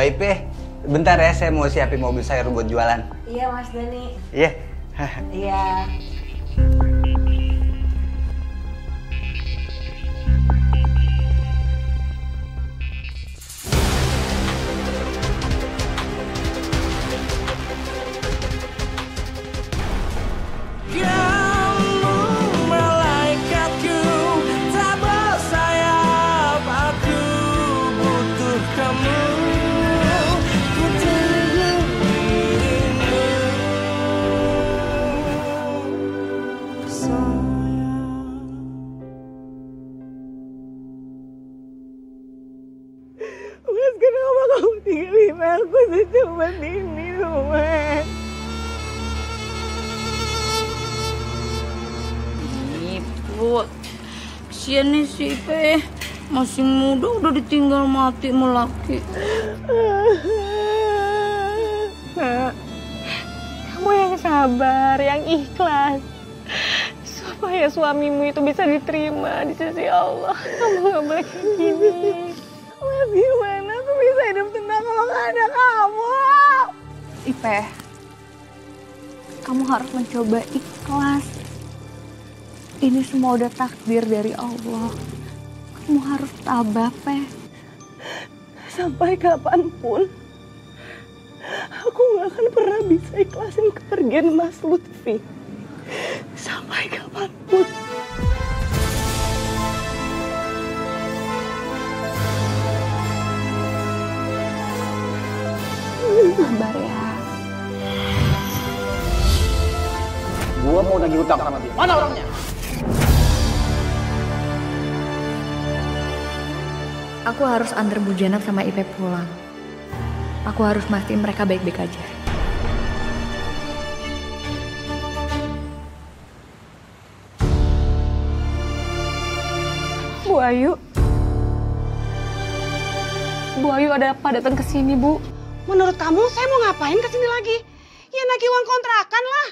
Baik, Pe. Bentar ya, saya mau siapin mobil sayur buat jualan. Iya, Mas Dani. Iya. Iya. Mas, kenapa kamu tinggalin aku secepat ini, Mas? Ibu, kasian nih si Ipe. Masih muda udah ditinggal mati sama laki. Nak, kamu yang sabar, yang ikhlas. Supaya suamimu itu bisa diterima di sisi Allah. Kamu gak boleh kayak gini. Mas, gimana aku bisa hidup tenang kalau gak ada kamu? Ipe, kamu harus mencoba ikhlas. Ini semua udah takdir dari Allah. Kamu harus tabah, Pe. Sampai kapanpun, aku gak akan pernah bisa ikhlasin kepergian Mas Lutfi. Sampai kapanpun. Sabar ya. Gua mau nagih hutang sama dia. Mana orangnya? Aku harus antar Bu Jenab sama Ipe pulang. Aku harus mastiin mereka baik-baik aja. Bu Ayu. Bu Ayu ada apa datang ke sini, Bu? Menurut kamu saya mau ngapain ke sini lagi? Ya nagih uang kontrakan lah.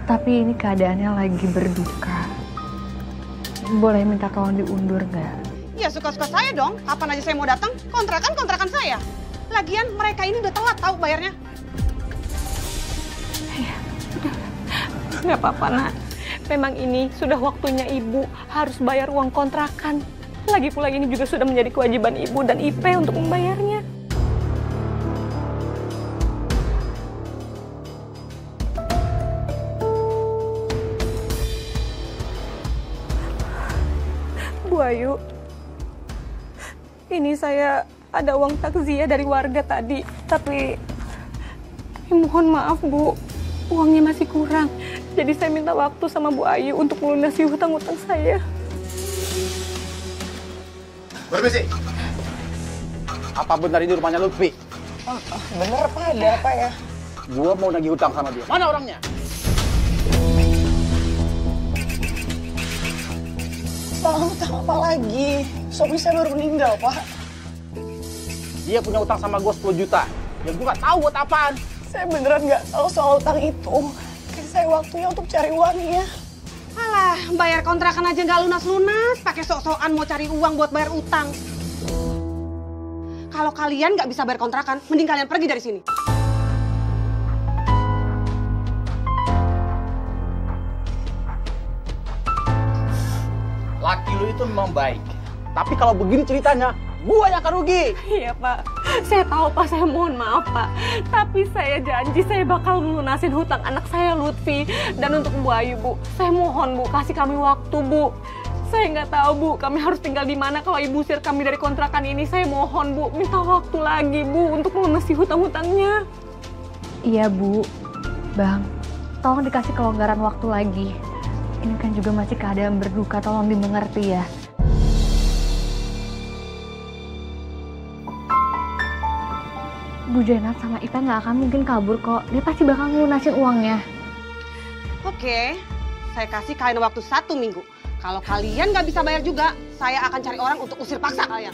Tapi ini keadaannya lagi berduka. Boleh minta tolong diundur nggak? Ya suka-suka saya dong. Kapan aja saya mau datang, kontrakan saya. Lagian mereka ini udah telat tahu bayarnya. Nggak apa-apa, Nak. Memang ini sudah waktunya Ibu harus bayar uang kontrakan. Lagi pula ini juga sudah menjadi kewajiban Ibu dan Ipe untuk membayarnya. Bu Ayu, ini saya ada uang takziah dari warga tadi, tapi mohon maaf Bu, uangnya masih kurang. Jadi saya minta waktu sama Bu Ayu untuk melunasi hutang-hutang saya. Permisi. Apa benar ini rumahnya Lutfi? Bener Pak, ada apa ya? Gua mau nagih hutang sama dia. Mana orangnya? Pak, hutang apa lagi? Suami saya baru meninggal, Pak. Dia punya hutang sama gua 10 juta. Yang gua gak tahu buat apaan. Saya beneran nggak tahu soal hutang itu. Kasih saya waktunya untuk cari uangnya. Alah, bayar kontrakan aja nggak lunas-lunas. Pakai sok-sokan mau cari uang buat bayar utang. Kalau kalian nggak bisa bayar kontrakan, mending kalian pergi dari sini. Laki lu itu memang baik. Tapi kalau begini ceritanya, gua yang akan rugi. Iya Pak, saya tahu Pak, saya mohon maaf Pak. Tapi saya janji saya bakal melunasin hutang anak saya Lutfi. Dan untuk Bu Ayu Bu, saya mohon Bu, kasih kami waktu Bu. Saya nggak tahu Bu, kami harus tinggal di mana kalau Ibu usir kami dari kontrakan ini. Saya mohon Bu, minta waktu lagi Bu untuk melunasi hutang-hutangnya. Iya Bu, Bang, tolong dikasih kelonggaran waktu lagi. Ini kan juga masih keadaan berduka, tolong dimengerti ya. Bu Jenab sama Ipe nggak akan mungkin kabur kok. Dia pasti bakal ngelunasin uangnya. Oke, saya kasih kalian waktu 1 minggu. Kalau kalian nggak bisa bayar juga, saya akan cari orang untuk usir paksa kalian.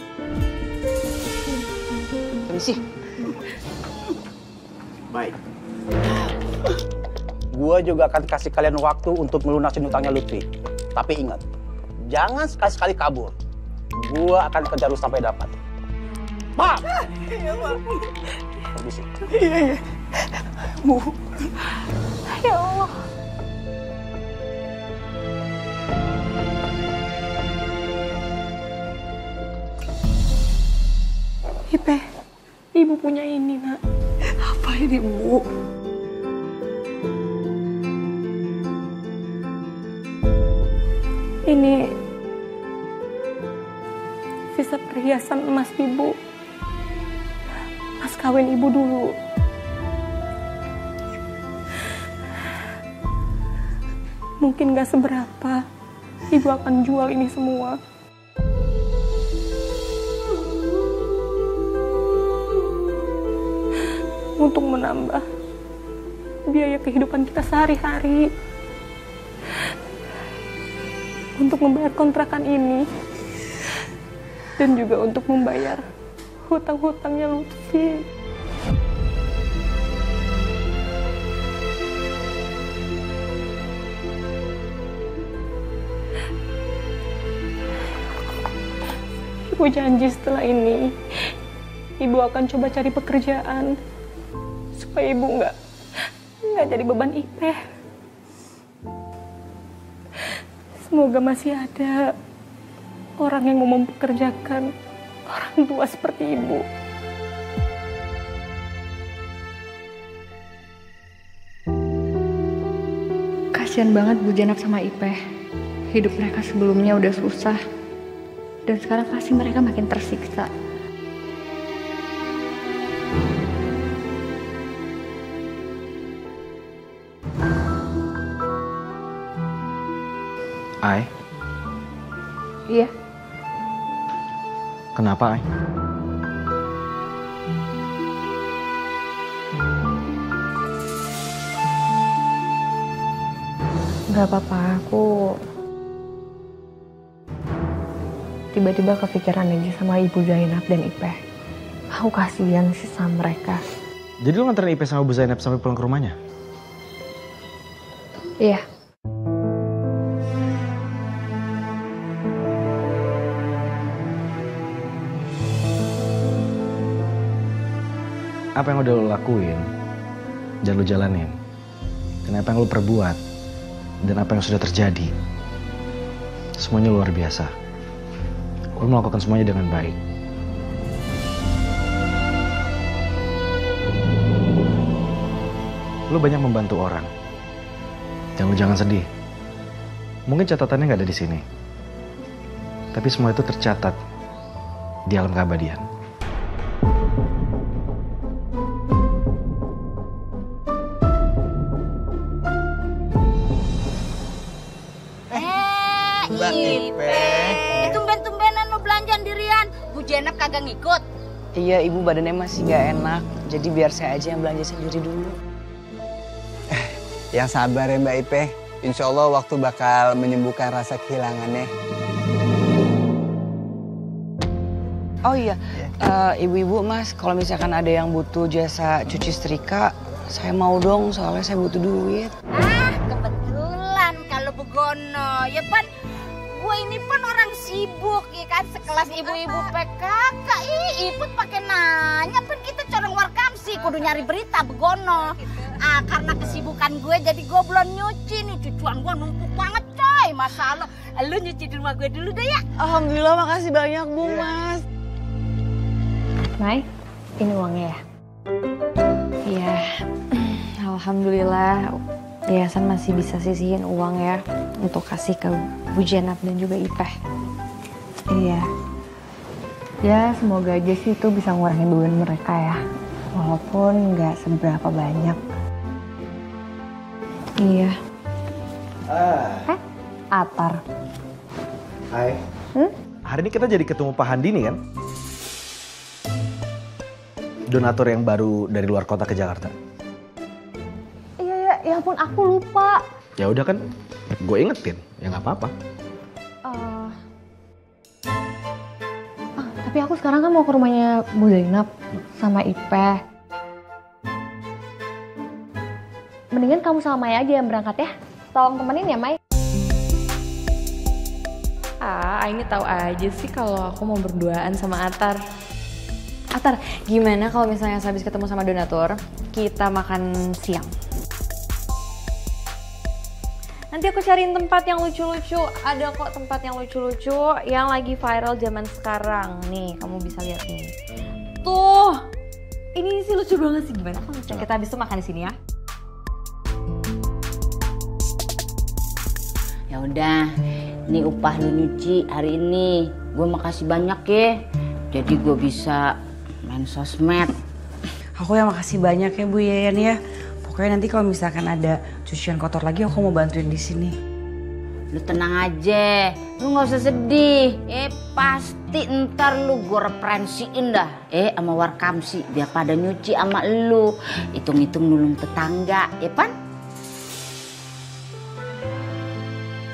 Permisi. Baik. Gua juga akan kasih kalian waktu untuk melunasin hutangnya Lutfi. Tapi ingat, jangan sekali-sekali kabur. Gua akan kejar lu sampai dapat. Paham? Iya, Pak. Permisi. Iya. Bu. Ya Allah. Ipe, ibu punya ini, Nak. Apa ini, Bu? Ini sisa perhiasan emas ibu. Mas kawin ibu dulu. Mungkin gak seberapa. Ibu akan jual ini semua. Untuk menambah biaya kehidupan kita sehari-hari. Untuk membayar kontrakan ini. Dan juga untuk membayar hutang-hutangnya Lutfi. Ibu janji setelah ini, ibu akan coba cari pekerjaan supaya ibu nggak jadi beban Ipeh. Semoga masih ada orang yang mau mempekerjakan orang tua seperti ibu. Kasian banget Bu Janab sama Ipeh. Hidup mereka sebelumnya udah susah. Dan sekarang pasti mereka makin tersiksa. Ai? Iya. Kenapa, Ai? Gak apa-apa, aku tiba-tiba kepikiran aja sama Ibu Zainab dan Ipeh. Aku kasihan sih sama mereka. Jadi lo nganterin Ipeh sama Bu Zainab sampai pulang ke rumahnya? Iya. Apa yang udah lo lakuin, dan lo jalanin. Dan apa yang lo perbuat, dan apa yang sudah terjadi. Semuanya luar biasa. Lo melakukan semuanya dengan baik. Lo banyak membantu orang. Dan lo jangan sedih. Mungkin catatannya nggak ada di sini. Tapi semua itu tercatat di alam keabadian. Mbak Ipeh. Tumben-tumbenan lo belanjaan dirian. Bu Jenab kagak ngikut. Iya, ibu badannya masih gak enak. Jadi biar saya aja yang belanja sendiri dulu. Yang sabar ya Mbak Ipeh. Insya Allah waktu bakal menyembuhkan rasa kehilangannya. Oh iya, ibu-ibu mas, kalau misalkan ada yang butuh jasa cuci setrika, saya mau dong, soalnya saya butuh duit. Ah, kebetulan kalau begono. Ya pan, gue ini pan orang sibuk ya kan, sekelas ibu-ibu PKK. Iput pakai nanya, pan kita corong warkamsi, kudu nyari berita begono. Ah, karena kesibukan gue jadi gue belum nyuci nih, cucuan gue numpuk banget coy. Masalah, lu nyuci di rumah gue dulu deh ya. Alhamdulillah, makasih banyak Bu Mas. Mai, ini uangnya ya? Iya, alhamdulillah yayasan masih bisa sisihin uang ya untuk kasih ke Bu Jenab dan juga Ipeh. Iya. Ya semoga aja sih itu bisa ngurangin beban mereka ya. Walaupun nggak seberapa banyak. Iya. Atar. Hai. Hari ini kita jadi ketemu Pak Handi nih kan? Donatur yang baru dari luar kota ke Jakarta. Iya, ya ampun aku lupa. Ya udah kan, gue ingetin, ya nggak apa-apa. Tapi aku sekarang kan mau ke rumahnya Bu Zainab sama Ipeh. Mendingan kamu sama Mai aja yang berangkat ya. Tolong temenin ya Mai. Aini tahu aja sih kalau aku mau berduaan sama Atar. Atar, gimana kalau misalnya habis ketemu sama donatur, kita makan siang? Nanti aku cariin tempat yang lucu-lucu. Ada kok tempat yang lucu-lucu yang lagi viral zaman sekarang. Nih, kamu bisa lihat nih. Tuh, ini sih lucu banget sih. Gimana kalau misalnya kita habis itu makan di sini ya? Ya udah, ini upah lu nyuci hari ini. Gue makasih banyak ya. Jadi gue bisa main sosmed. Aku yang makasih banyak ya Bu Yayan ya. Pokoknya nanti kalau misalkan ada cucian kotor lagi aku mau bantuin di sini. Lu tenang aja, lu nggak usah sedih. Pasti ntar lu gue referensiin dah. Sama Warkamsi biar pada nyuci sama lu. Hitung-hitung nulung tetangga, ya Pan?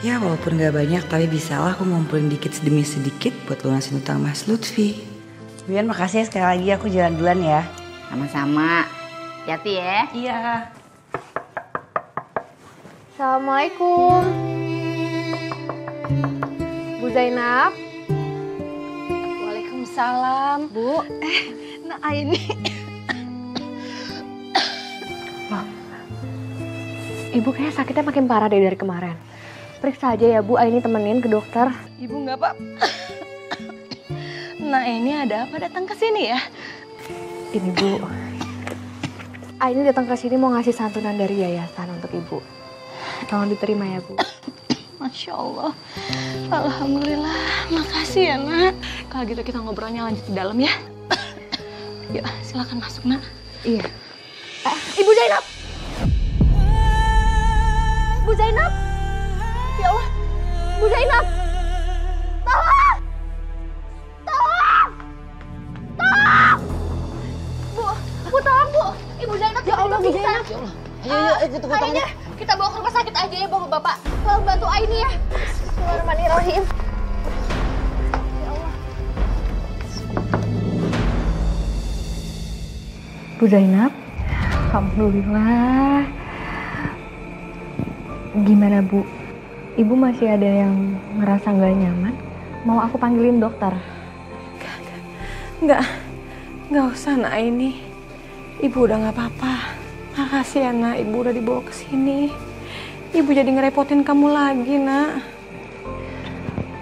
Ya walaupun gak banyak tapi bisa lah aku ngumpulin dikit demi sedikit buat lunasin utang Mas Lutfi. Bu Yayan makasih ya sekali lagi, aku jalan duluan ya. Sama-sama. Hati-hati ya. Iya. Assalamualaikum. Bu Zainab. Waalaikumsalam. Bu. Nah Aini. Loh. Ibu kayaknya sakitnya makin parah deh dari kemarin. Periksa aja ya Bu, Aini temenin ke dokter. Ibu nggak apa. Nah ini ada apa datang ke sini ya? Ini Bu, Aini datang ke sini mau ngasih santunan dari yayasan untuk Ibu. Tolong diterima ya Bu. Masya Allah. Alhamdulillah. Makasih ya Nak. Kalau gitu kita ngobrolnya lanjut di dalam ya. Yuk silakan masuk Nak. Iya. Ibu Zainab. Bu Zainab. Ya Allah. Bu Zainab. Tolong. Tolong. Tolong. Bu tolong Bu. Ibu Zainab. Ya Allah Bu Zainab. Ayo kita Aini, kita bawa ke rumah sakit aja ya Bapak-bapak. Tolong bantu Aini ya. Bismillahirrahmanirrahim. Ya Allah. Bu Zainab. Alhamdulillah. Gimana Bu? Ibu masih ada yang ngerasa nggak nyaman? Mau aku panggilin dokter? Nggak usah Nak Aini. Ibu udah nggak apa-apa. Makasih ya Nak, Ibu udah dibawa ke sini. Ibu jadi ngerepotin kamu lagi Nak.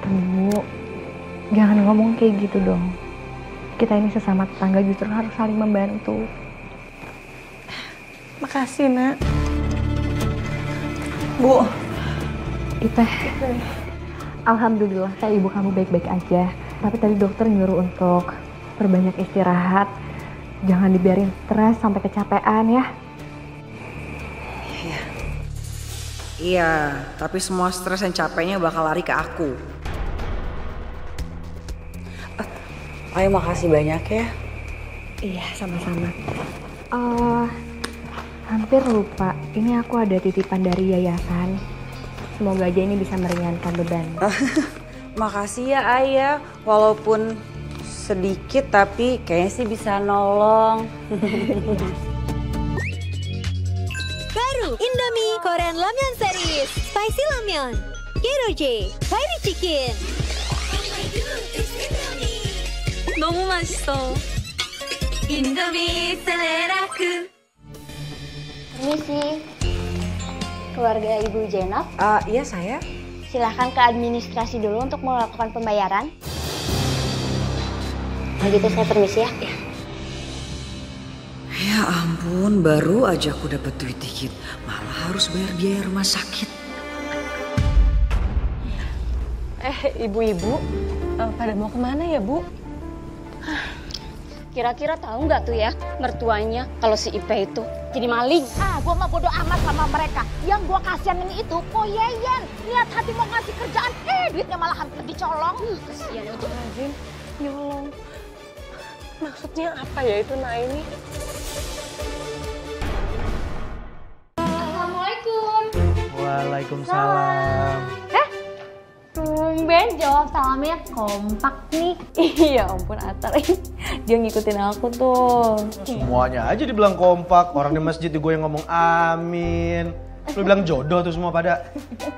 Bu, jangan ngomong kayak gitu dong. Kita ini sesama tetangga justru harus saling membantu. Makasih Nak. Bu. Ipeh, alhamdulillah saya ibu kamu baik-baik aja. Tapi tadi dokter nyuruh untuk perbanyak istirahat. Jangan dibiarin stres sampai kecapean ya. Iya, tapi semua stres dan capeknya bakal lari ke aku. Ayo makasih banyak ya. Iya, sama-sama. Hampir lupa, ini aku ada titipan dari yayasan. Semoga aja ini bisa meringankan beban. Makasih ya Ayah, walaupun sedikit tapi kayaknya sih bisa nolong. Baru Indomie Korean Ramyeon Series Spicy Ramyeon Geroje Fiery Chicken. 너무 맛있어. 인도미 셀레라크. Permisi, keluarga Ibu Zainab. Iya saya. Silahkan ke administrasi dulu untuk melakukan pembayaran. Nah gitu saya permisi ya. Ya ampun, baru aja aku dapat duit dikit, malah harus bayar biaya rumah sakit. Ibu-ibu, pada mau kemana ya Bu? Kira-kira tahu nggak tuh ya mertuanya kalau si Ipe itu jadi maling? Gua mah bodo amat sama mereka. Yang gua kasihanin itu Po Yeyen. Niat hati mau ngasih kerjaan, duitnya malah hampir dicolong. Kasihan itu. Azim, nyolong. Maksudnya apa ya itu Naini? Assalamualaikum. Waalaikumsalam. Tumben jawab salamnya kompak nih. Iya ampun Atar, dia ngikutin aku tuh. Semuanya aja dibilang kompak. Orang di masjid gue yang ngomong amin. Lu bilang jodoh tuh semua pada.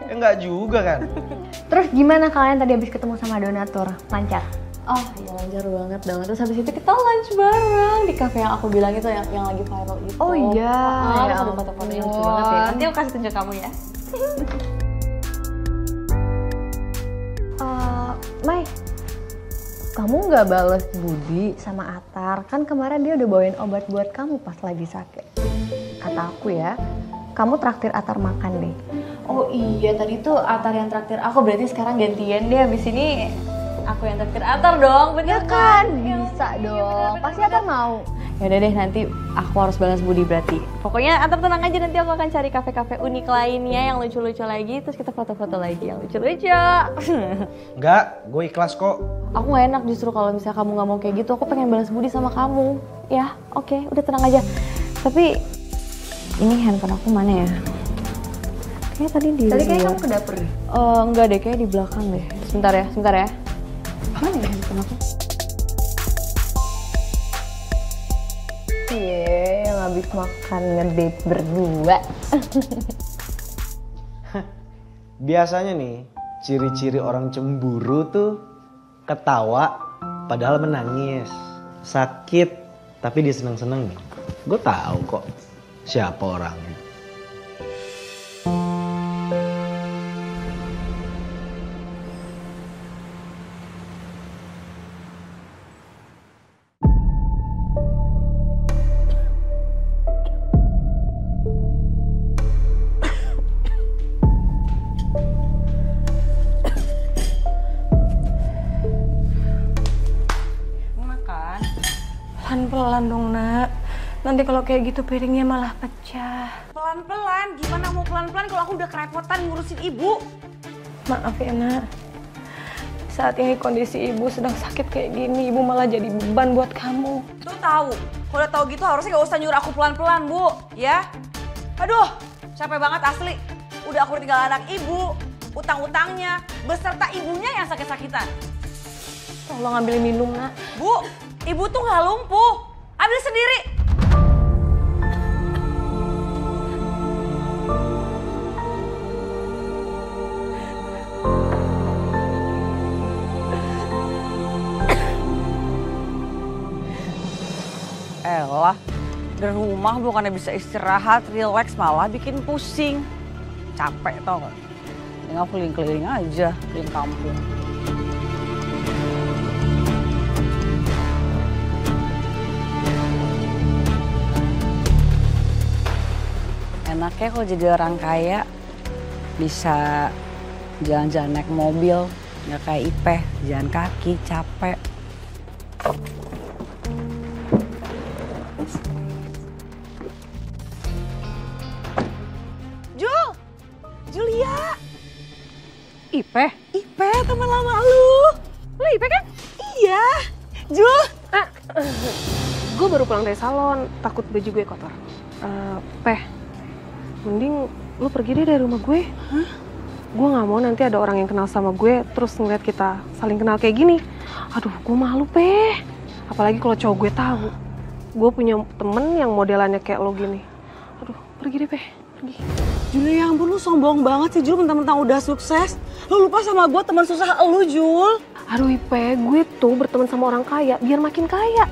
Ya enggak juga kan. Terus gimana kalian tadi habis ketemu sama donatur? Lancar? Oh ya lancar banget dong. Terus habis itu kita lunch bareng di cafe yang aku bilang itu yang lagi viral itu. Oh iya. Terus ada foto-foto yang lucu banget ya. Nanti aku kasih tunjuk kamu ya. Mai, kamu nggak bales budi sama Atar? Kan kemarin dia udah bawain obat buat kamu pas lagi sakit. Kata aku ya, kamu traktir Atar makan deh. Oh iya, tadi tuh Atar yang traktir aku, berarti sekarang gantian deh. Abis ini aku yang traktir Atar dong, bener kan? Bisa dong, pasti Atar mau. Yaudah deh, nanti aku harus balas budi berarti. Pokoknya Atar tenang aja, nanti aku akan cari kafe-kafe unik lainnya yang lucu-lucu lagi. Terus kita foto-foto lagi yang lucu-lucu. Enggak, gue ikhlas kok. Aku gak enak justru kalau misalnya kamu gak mau kayak gitu. Aku pengen balas budi sama kamu. Ya, oke, udah tenang aja. Tapi ini handphone aku mana ya? Kayaknya tadi di Tadi kayak kamu ke dapur deh? Enggak deh, kayak di belakang deh. Sebentar ya. Mana ya handphone aku? Yang habis makan ngedate berdua. Biasanya nih, ciri-ciri orang cemburu tuh ketawa padahal menangis. Sakit tapi dia seneng-seneng. Gue tahu kok siapa orangnya. Pelan-pelan dong, Nak. Nanti kalau kayak gitu piringnya malah pecah. Pelan-pelan? Gimana mau pelan-pelan kalau aku udah kerepotan ngurusin ibu? Maaf ya, Nak. Saat ini kondisi ibu sedang sakit kayak gini, ibu malah jadi beban buat kamu. Tuh tahu. Kalau udah tahu gitu harusnya gak usah nyuruh aku pelan-pelan, Bu. Ya? Aduh, capek banget asli. Udah aku tinggal anak ibu, utang-utangnya, beserta ibunya yang sakit-sakitan. Tolong ambil minum, Nak. Bu, ibu tuh gak lumpuh. Ambil sendiri. Elah, dari rumah bukannya bisa istirahat, relax, malah bikin pusing. Capek tau gak? Tinggal keliling-keliling aja, keliling kampung. Enaknya kalau jadi orang kaya bisa jalan-jalan naik mobil, nggak kayak Ipeh, jalan kaki, capek. Julia. Ipeh? Ipeh, teman lama lu. Lu Ipeh kan? Iya. Jul. Gue baru pulang dari salon, takut baju gue kotor. Peh, mending lu pergi deh dari rumah gue. Hah? Gue gak mau nanti ada orang yang kenal sama gue, terus ngeliat kita saling kenal kayak gini. Aduh, gue malu, Peh. Apalagi kalau cowok gue tahu. Gue punya temen yang modelannya kayak lo gini. Aduh, pergi deh, Peh. Pergi. Julia, ya ampun, lu sombong banget sih, Jul, mentang-mentang udah sukses. Lu lupa sama gue teman susah lu, Jul. Aduh, Ipe, gue tuh berteman sama orang kaya biar makin kaya.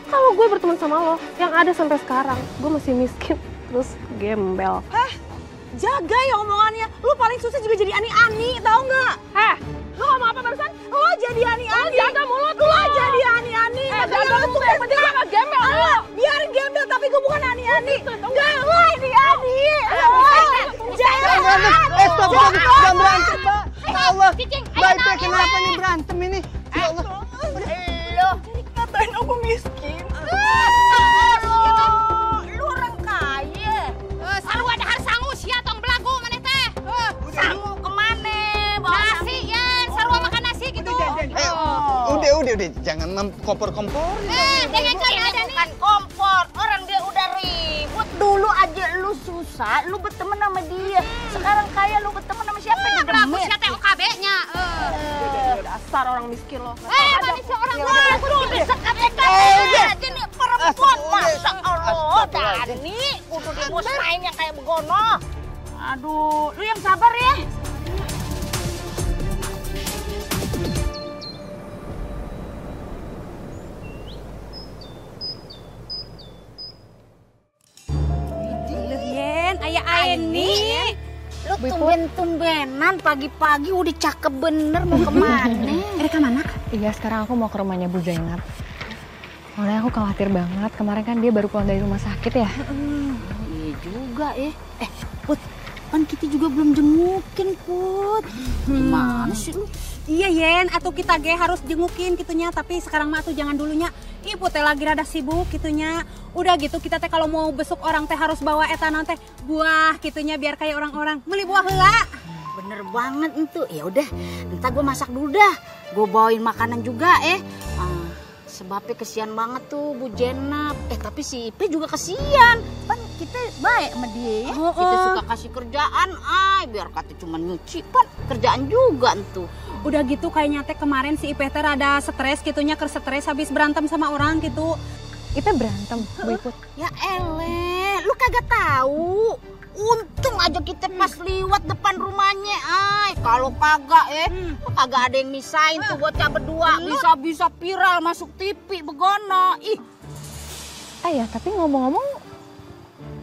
Kalau gue berteman sama lo, yang ada sampai sekarang, gue masih miskin, terus gembel. Heh, jaga ya omongannya. Lu paling susah juga jadi ani-ani, tau nggak? Heh, lu ngomong apa barusan? Lo jadi ani-ani. Jaga mulut lo. Jadi ani-ani. Jaga mulut, yang penting gue gak gembel. Biarin gembel, tapi gue bukan ani-ani. Enggak, lo ani-ani. Stop, jangan berantem, Mbak. Ya Allah, Mbak Ipe kenapa nih berantem ini? Ya Allah. Lo ngatain aku miskin. Lu orang kaya. Selalu ada harus sangu sia tong belagu maneh teh. Sangu kemana? Bawa nasi ya, sarua makan nasi gitu. Udah, jangan kompor-kompor. Dengan cara ada bukan kompor. Orang dia udah ribut. Dulu aja lu susah, lu berteman sama dia. Sekarang kaya lu berteman sama siapa? Belagu sia teh OKB-nya. Dasar orang miskin lo. Manusia orang tuh bisa kata-kata. Jadi perempuan masa Allah Dani kudu dimusahin yang kayak begono. Aduh, lu yang sabar ya. Yen, ayah Aini. Lu tumben-tumbenan pagi-pagi udah cakep bener mau kemana? Mereka mana? Iya, sekarang aku mau ke rumahnya Bu Zainab. Soalnya aku khawatir banget, kemarin kan dia baru pulang dari rumah sakit ya. Iya juga ya. Put, kan kita juga belum jengukin, Put. Gimana sih lu? Iya Yen, atau kita harus jengukin gitunya, tapi sekarang mah tuh jangan dulunya. Ibu teh lagi rada sibuk gitunya. Udah gitu kita teh kalau mau besok orang teh harus bawa etanan teh buah gitunya biar kayak orang-orang. Beli buah heula. Bener banget itu. Ya udah, entar gue masak dulu dah. Gue bawain makanan juga sebabnya kesian banget tuh Bu Jenab. Tapi si Ipe juga kesian. Kan kita baik sama dia ya. Kita suka kasih kerjaan, biar kata cuma nyuci. Pan kerjaan juga tuh. Udah gitu kayaknya teh kemarin si Ipe teh rada stres gitunya, stres habis berantem sama orang gitu. Ipe berantem, Bu Iput? Ya ele, lu kagak tahu. Untung aja kita pas liwat depan rumahnya, kalau kagak kagak ada yang misain tuh bocah berdua. Bisa viral masuk TV begono. Ya tapi ngomong-ngomong,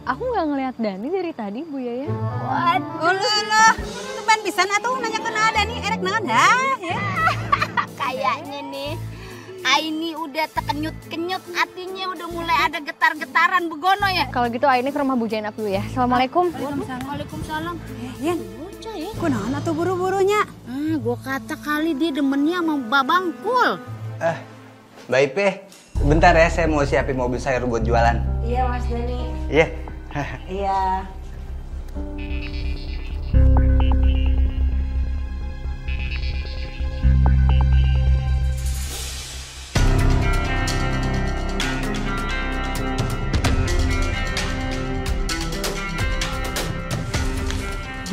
aku nggak ngelihat Dani dari tadi, Bu Yaya. Waduh, teman pisan atuh nanya kena Dani, erek naon dah ya. Kayaknya nih Aini udah terkenyut-kenyut, hatinya udah mulai ada getar-getaran begono ya. Kalau gitu Aini ke rumah Bu Zainab dulu ya. Assalamualaikum. Waalaikumsalam. Yen, bocah ya. Kunaon atuh buru-burunya? Gua kata kali dia demennya sama Babangkul. Mbak Ipe, bentar ya saya mau siapin mobil sayur buat jualan. Iya Mas Dani. Iya. Iya.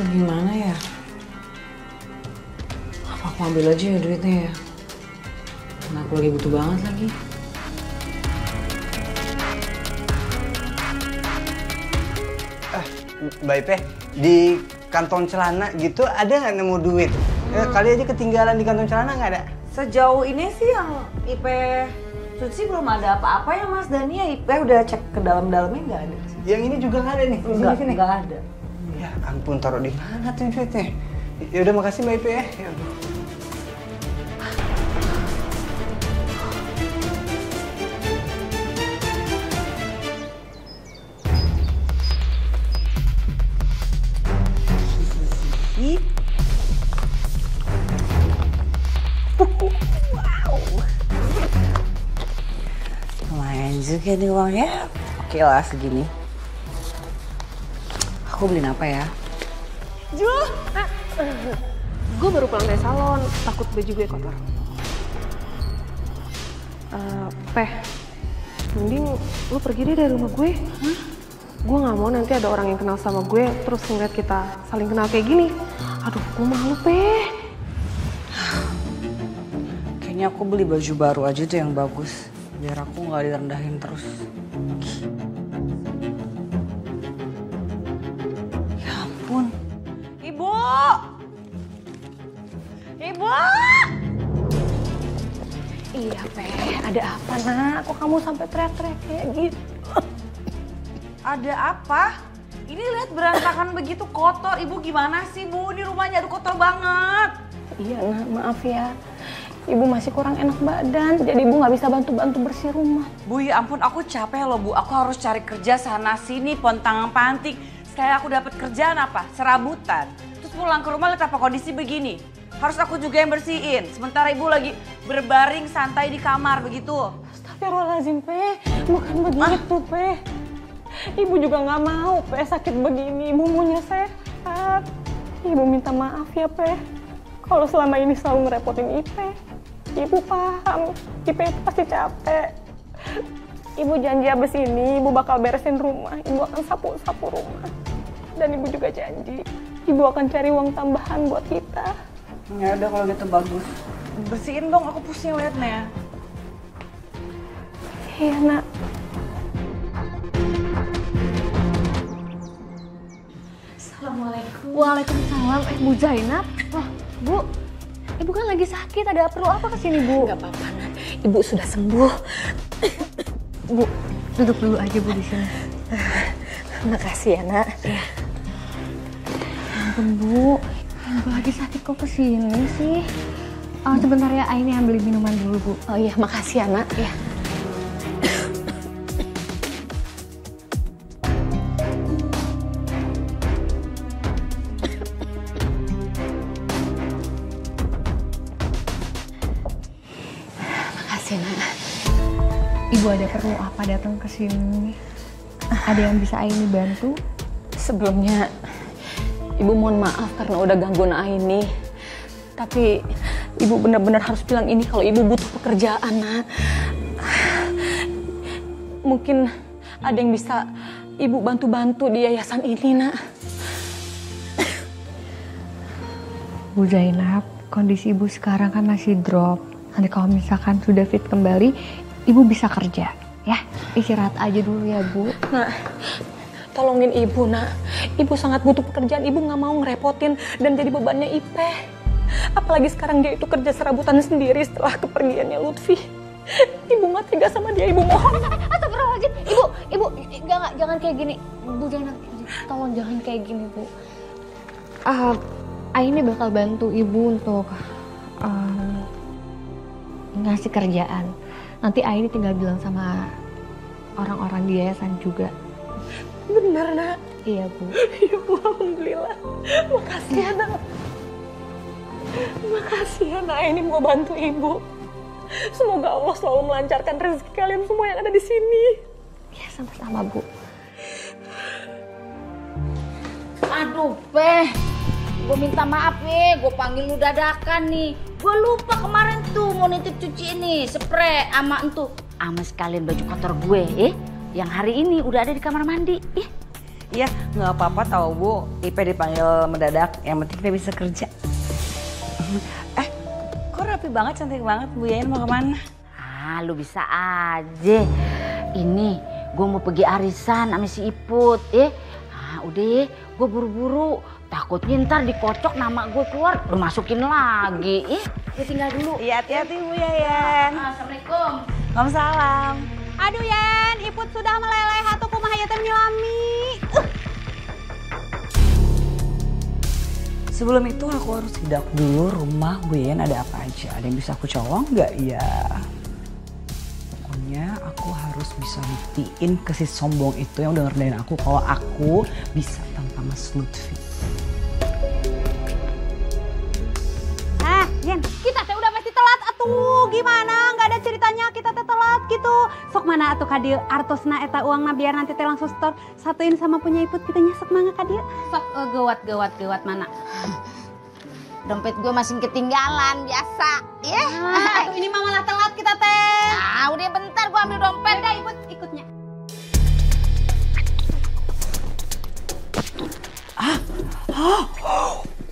Gimana ya? Apa aku ambil aja ya duitnya ya? Karena aku lagi butuh banget lagi. Mbak Ipe, di kantong celana gitu ada nggak nemu duit? Kali aja ketinggalan di kantong celana nggak ada? Sejauh ini sih yang Ipe cuci belum ada apa-apa ya Mas Dani ya. Ipe udah cek ke dalam-dalamnya nggak ada. Yang ini juga nggak ada nih? Sini. Nggak ada. Ya ampun, taruh di mana tuh duitnya? Ya udah makasih Mbak Ipe ya. Lumayan juga nih uangnya. Oke lah segini. Aku beliin apa ya? Gue baru pulang dari salon, takut baju gue kotor. Peh, mending lu pergi deh dari rumah gue. Gue gak mau nanti ada orang yang kenal sama gue, terus ngeliat kita saling kenal kayak gini. Aduh, gue malu, Peh. Kayaknya aku beli baju baru aja tuh yang bagus. Biar aku gak direndahin terus. Ya ampun. Ibu! Ibu! Iya, Peh. Ada apa, Nak? Kok kamu sampai teriak-teriak kayak gitu? Ada apa? Ini lihat berantakan begitu kotor. Ibu gimana sih, Bu? Di rumahnya aduh kotor banget. Iya, Nak. Maaf ya. Ibu masih kurang enak badan, jadi Ibu nggak bisa bantu-bantu bersih rumah. Bu, ya ampun, aku capek loh, Bu. Aku harus cari kerja sana-sini, pontang-panting. Sekarang aku dapat kerjaan apa? Serabutan. Terus pulang ke rumah lihat apa kondisi begini. Harus aku juga yang bersihin. Sementara Ibu lagi berbaring santai di kamar, begitu. Astagfirullahaladzim, Peh. Bukan begitu, Peh. Ibu juga nggak mau, Peh, sakit begini. Ibu maunya sehat. Ibu minta maaf ya, Peh. Kalau selama ini selalu ngerepotin Ipe. Ibu paham, Ipe itu pasti capek. Ibu janji abis ini Ibu bakal beresin rumah. Ibu akan sapu-sapu rumah. Dan Ibu juga janji, Ibu akan cari uang tambahan buat kita. Ya udah kalau gitu bagus. Bersihin dong, aku pusing liatnya. Iya, Nak. Assalamualaikum. malam. Bu Zainab. Oh, Bu. Ibu kan lagi sakit, ada perlu apa kesini, Bu? Gak apa-apa, Nak. Ibu sudah sembuh. Bu, duduk dulu aja, Bu, di sini. Makasih ya, Nak. Ya. Ampun, Bu. Ibu lagi sakit kok kesini sih? Sebentar ya, Aini ambil minuman dulu, Bu. Oh iya, makasih ya, Nak. Ya. Ibu ada perlu apa datang ke sini? Ada yang bisa Aini bantu? Sebelumnya, Ibu mohon maaf karena udah gangguin Aini. Tapi Ibu benar-benar harus bilang ini kalau Ibu butuh pekerjaan, Nak. Mungkin ada yang bisa Ibu bantu-bantu di yayasan ini, Nak. Bu Zainab, kondisi Ibu sekarang kan masih drop. Nanti kalau misalkan sudah fit kembali, Ibu bisa kerja, ya. Istirahat aja dulu ya, Bu. Nak, tolongin Ibu, Nak. Ibu sangat butuh pekerjaan. Ibu nggak mau ngerepotin dan jadi bebannya Ipeh. Apalagi sekarang dia itu kerja serabutan sendiri setelah kepergiannya Lutfi. Ibu nggak tega sama dia, Ibu mohon. Astagfirullahaladzim, Ibu, jangan kayak gini. Bu Zainab, tolong jangan kayak gini, Bu. Aini bakal bantu Ibu untuk ngasih kerjaan. Nanti Aini tinggal bilang sama orang-orang di yayasan juga. Bener, Nak? Iya, Bu. Iya, Bu. Alhamdulillah. Makasih ya, Nak. Makasih ya, Nak. Ini mau bantu Ibu. Semoga Allah selalu melancarkan rezeki kalian semua yang ada di sini. Ya, sama-sama, Bu. Aduh, Peh. Gue minta maaf ya, gue panggil lu dadakan nih. Gue lupa kemarin tuh mau nitip cuci ini, spray sama entu. Sama sekalian baju kotor gue, yang hari ini udah ada di kamar mandi. Iya, nggak apa-apa tau Bu. Ipe dipanggil mendadak, yang penting kita bisa kerja. Kok rapi banget, cantik banget. Bu Yayan mau kemana? Lu bisa aja. Ini gue mau pergi arisan sama si Iput, udah gue buru-buru. Takutnya ntar dikocok nama gue keluar, lu masukin lagi. Gue tinggal dulu. Iya, hati-hati Bu Yayan. Assalamualaikum. Waalaikumsalam. Aduh Yan, Iput sudah meleleh hatu kumaha ieu teh menyelami. Sebelum itu aku harus sidak dulu rumah Bu Yayan ada apa aja. Ada yang bisa aku colong nggak ya? Pokoknya aku harus bisa buktiin ke si sombong itu yang udah ngerdain aku kalau aku bisa tanpa Mas Lutfi. Yan, kita teh udah pasti telat atuh. Gimana? Nggak ada ceritanya kita teh telat gitu. Sok mana atuh ka dieu artosna eta uangna biar nanti teh langsung store satuin sama punya Iput kita nyesek mangga ka dieu. Sok gawat mana? Dompet gue masih ketinggalan biasa, ya. Aduh, ini mah malah telat kita teh. Udah bentar gue ambil dompet. Udah Iput ikutnya.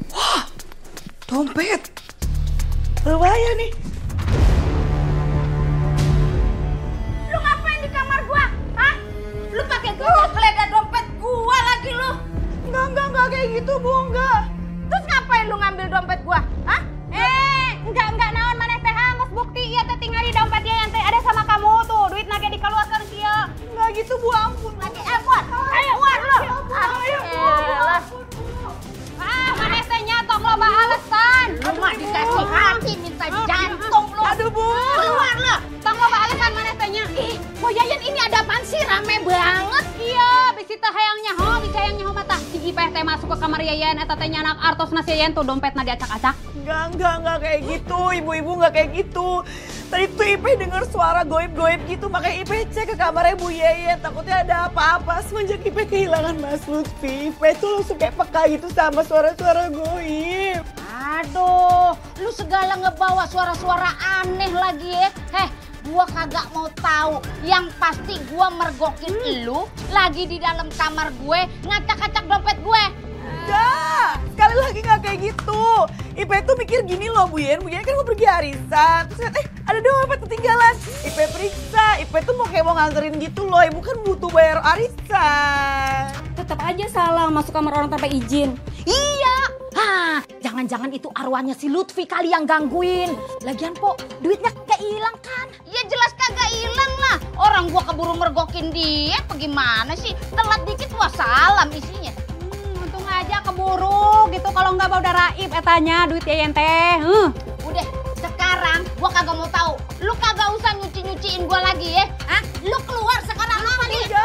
Wah, dompet. Lumayan nih. Lu ngapain di kamar gua? Hah? Lu pakai geledah dompet gua lagi lu? Enggak kayak gitu Bu, enggak. Terus ngapain lu ngambil dompet gua? Hah? Enggak naon maneh teh geus bukti ieu teh tinggal di dompetnya yang teh ada sama kamu tuh. Duit nage dikeluarkan kieu. Enggak gitu Bu, ampun. Lagi keluar. Ayo keluar lu. Maneh teh nyatok loba alasan. Lu mah dikasih hati minta jantung lu. Aduh Bu. Keluar lu. Tong loba alasan maneh teh nya. Mau Yayan ini ada apaan sih? Rame banget. Iya, bisi teh hayang nyaho, mata. Si Ipeh teh masuk ke kamar Yayan eta teh nyanak artosna si Yayan tuh dompetna diacak-acak. Enggak kayak gitu. Ibu-ibu enggak kayak gitu. Tadi tuh Ipeh dengar suara goib-goib gitu, makanya Ipeh cek ke kamarnya Bu Yayan. Takutnya ada apa-apa. Semenjak Ipeh kehilangan Mas Lutfi, Ipeh tuh langsung kayak peka gitu sama suara-suara goib. Aduh, lu segala ngebawa suara-suara aneh lagi ya. Gua kagak mau tahu. Yang pasti gua mergokin lu lagi di dalam kamar gue ngacak-ngacak dompet gue. Enggak, sekali lagi nggak kayak gitu. Ipeh tuh mikir gini loh Bu Yayan kan mau pergi arisan. Terus lihat, ada dompet ketinggalan. Ipeh periksa, Ipeh tuh mau nganterin gitu loh. Ibu kan butuh bayar arisan. Tetap aja salah masuk kamar orang tanpa izin. Iya, Ah, jangan-jangan itu arwahnya si Lutfi kali yang gangguin. Lagian po, duitnya kagak hilang kan? Ya jelas kagak hilang lah. Orang gua keburu mergokin dia, bagaimana sih? Telat dikit wassalam isinya. Untung aja keburu gitu, kalau nggak udah raib etanya duit Yayan teh. Udah, sekarang gua kagak mau tahu. Lu kagak usah nyuci-nyuciin gua lagi ya. Hah? Lu keluar sekarang sama dia.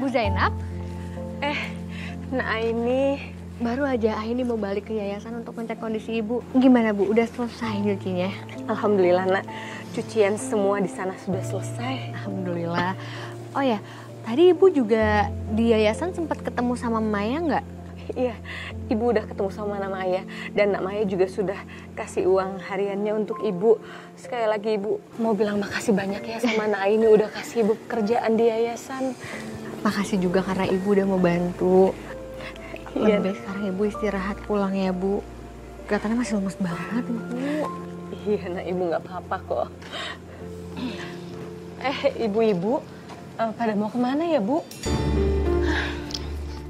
Bu Zainab? Nah ini baru aja Aini mau balik ke yayasan untuk ngecek kondisi ibu. Gimana Bu? Udah selesai nyucinya? Alhamdulillah nak, cucian semua di sana sudah selesai. Alhamdulillah. Oh ya, tadi ibu juga di yayasan sempat ketemu sama Maya nggak? Iya, ibu udah ketemu sama Nak Maya dan Nak Maya juga sudah kasih uang hariannya untuk ibu. Sekali lagi ibu mau bilang makasih banyak ya sama Nak Aini udah kasih ibu pekerjaan di yayasan. Makasih juga karena ibu udah mau bantu. Iya. Lebih baik sekarang ibu istirahat pulang ya Bu. Kelihatannya masih lemes banget Bu. Iya nak, ibu nggak apa-apa kok. Ibu-ibu pada mau kemana ya Bu?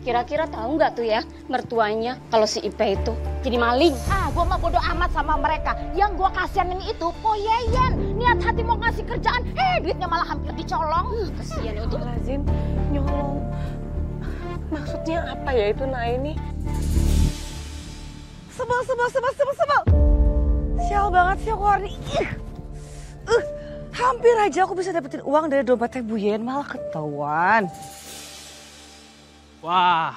Kira-kira tahu nggak tuh ya mertuanya kalau si Ipe itu jadi maling? Ah, gua mah bodo amat sama mereka. Yang gua kasihanin itu Po Yeyen. Niat hati mau ngasih kerjaan, duitnya malah hampir dicolong. Kasihan itu. Lazim nyolong. Maksudnya apa ya itu Nak ini? Sebel. Sial banget sih aku hari ini. Hampir aja aku bisa dapetin uang dari dompetnya Bu Yeyen, malah ketahuan. Wah,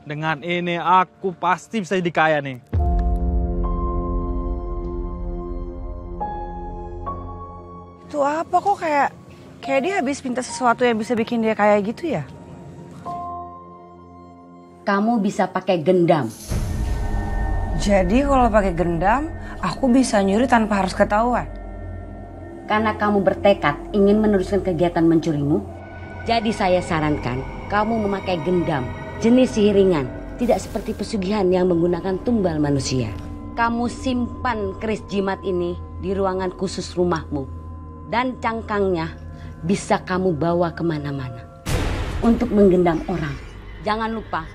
dengan ini aku pasti bisa jadi kaya nih. Itu apa kok kayak dia habis minta sesuatu yang bisa bikin dia kaya gitu ya? Kamu bisa pakai gendam. Jadi kalau pakai gendam, aku bisa nyuri tanpa harus ketahuan. Karena kamu bertekad ingin meneruskan kegiatan mencurimu, jadi saya sarankan kamu memakai gendam jenis sihir ringan, tidak seperti pesugihan yang menggunakan tumbal manusia. Kamu simpan keris jimat ini di ruangan khusus rumahmu, dan cangkangnya bisa kamu bawa kemana-mana untuk menggendam orang. Jangan lupa,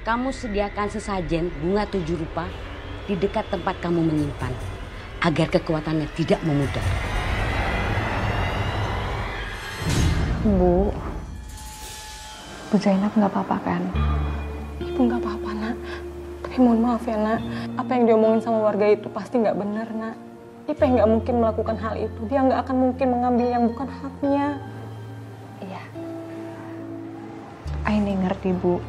kamu sediakan sesajen bunga 7 rupa di dekat tempat kamu menyimpan, agar kekuatannya tidak memudar. Bu Zainab nggak apa-apa kan? Ibu nggak apa-apa nak. Tapi mohon maaf ya nak, apa yang diomongin sama warga itu pasti nggak benar nak. Ipe nggak mungkin melakukan hal itu. Dia nggak akan mungkin mengambil yang bukan haknya. Iya. Aini ngerti Bu.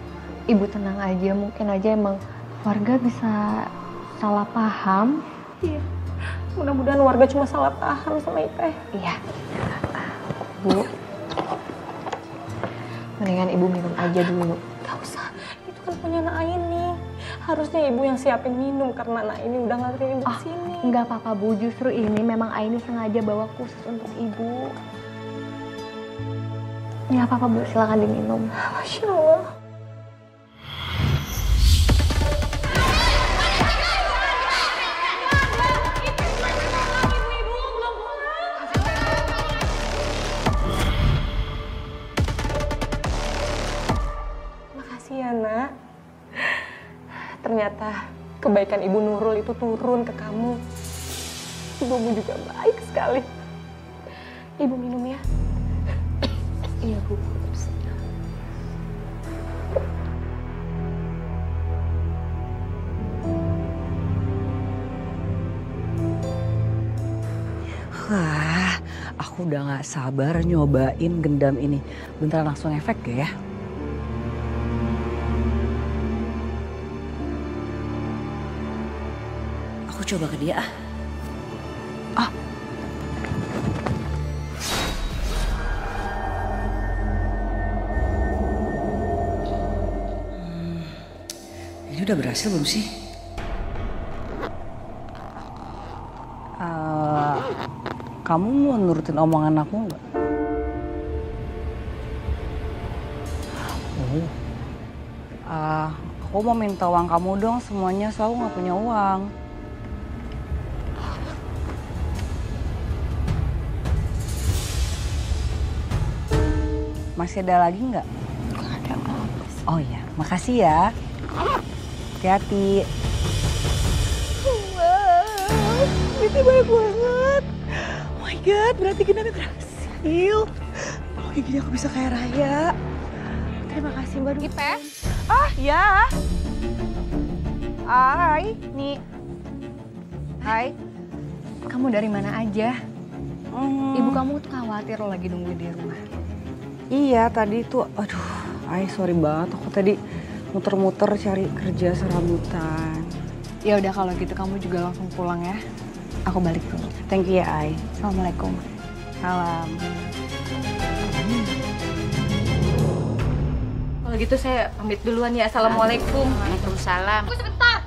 Ibu tenang aja, mungkin aja emang warga bisa salah paham. Iya. Mudah-mudahan warga cuma salah paham sama Ipe. Iya. Bu, mendingan ibu minum aja dulu. Gak usah, itu kan punya Nak Aini. Harusnya ibu yang siapin minum karena Nak Aini udah nganterin ibu kesini. Enggak apa-apa Bu, justru ini memang Aini sengaja bawa khusus untuk ibu. Nggak apa-apa Bu, silakan diminum. Masya Allah. Ya nak, ternyata kebaikan Ibu Nurul itu turun ke kamu. Ibumu juga baik sekali. Ibu minum ya. Iya Bu. Wah, aku udah gak sabar nyobain gendam ini. Bentar langsung efek ya? Aku coba ke dia ah. Ini udah berhasil belum sih? Kamu mau nurutin omongan aku nggak? Aku Aku mau minta uang kamu dong semuanya, soalnya aku nggak punya uang. Masih ada lagi nggak? Nggak ada, Mbak. Oh iya, makasih ya. Hati-hati. Wow, duitnya banyak banget. Oh my god, berarti Gendamnya berhasil. Oh kayak gini aku bisa kaya raya. Terima kasih Mbak Ipe. Ah ya. Hai, nih. Hai. Kamu dari mana aja? Ibu kamu tuh khawatir lo lagi nungguin di rumah. Iya, tadi tuh, aduh, sorry banget. Aku tadi muter-muter cari kerja serabutan. Ya udah kalau gitu kamu juga langsung pulang ya. Aku balik dulu. Thank you ya, Ai. Assalamualaikum. Salam. Kalau gitu saya pamit duluan ya. Assalamualaikum. Waalaikumsalam. Tunggu sebentar.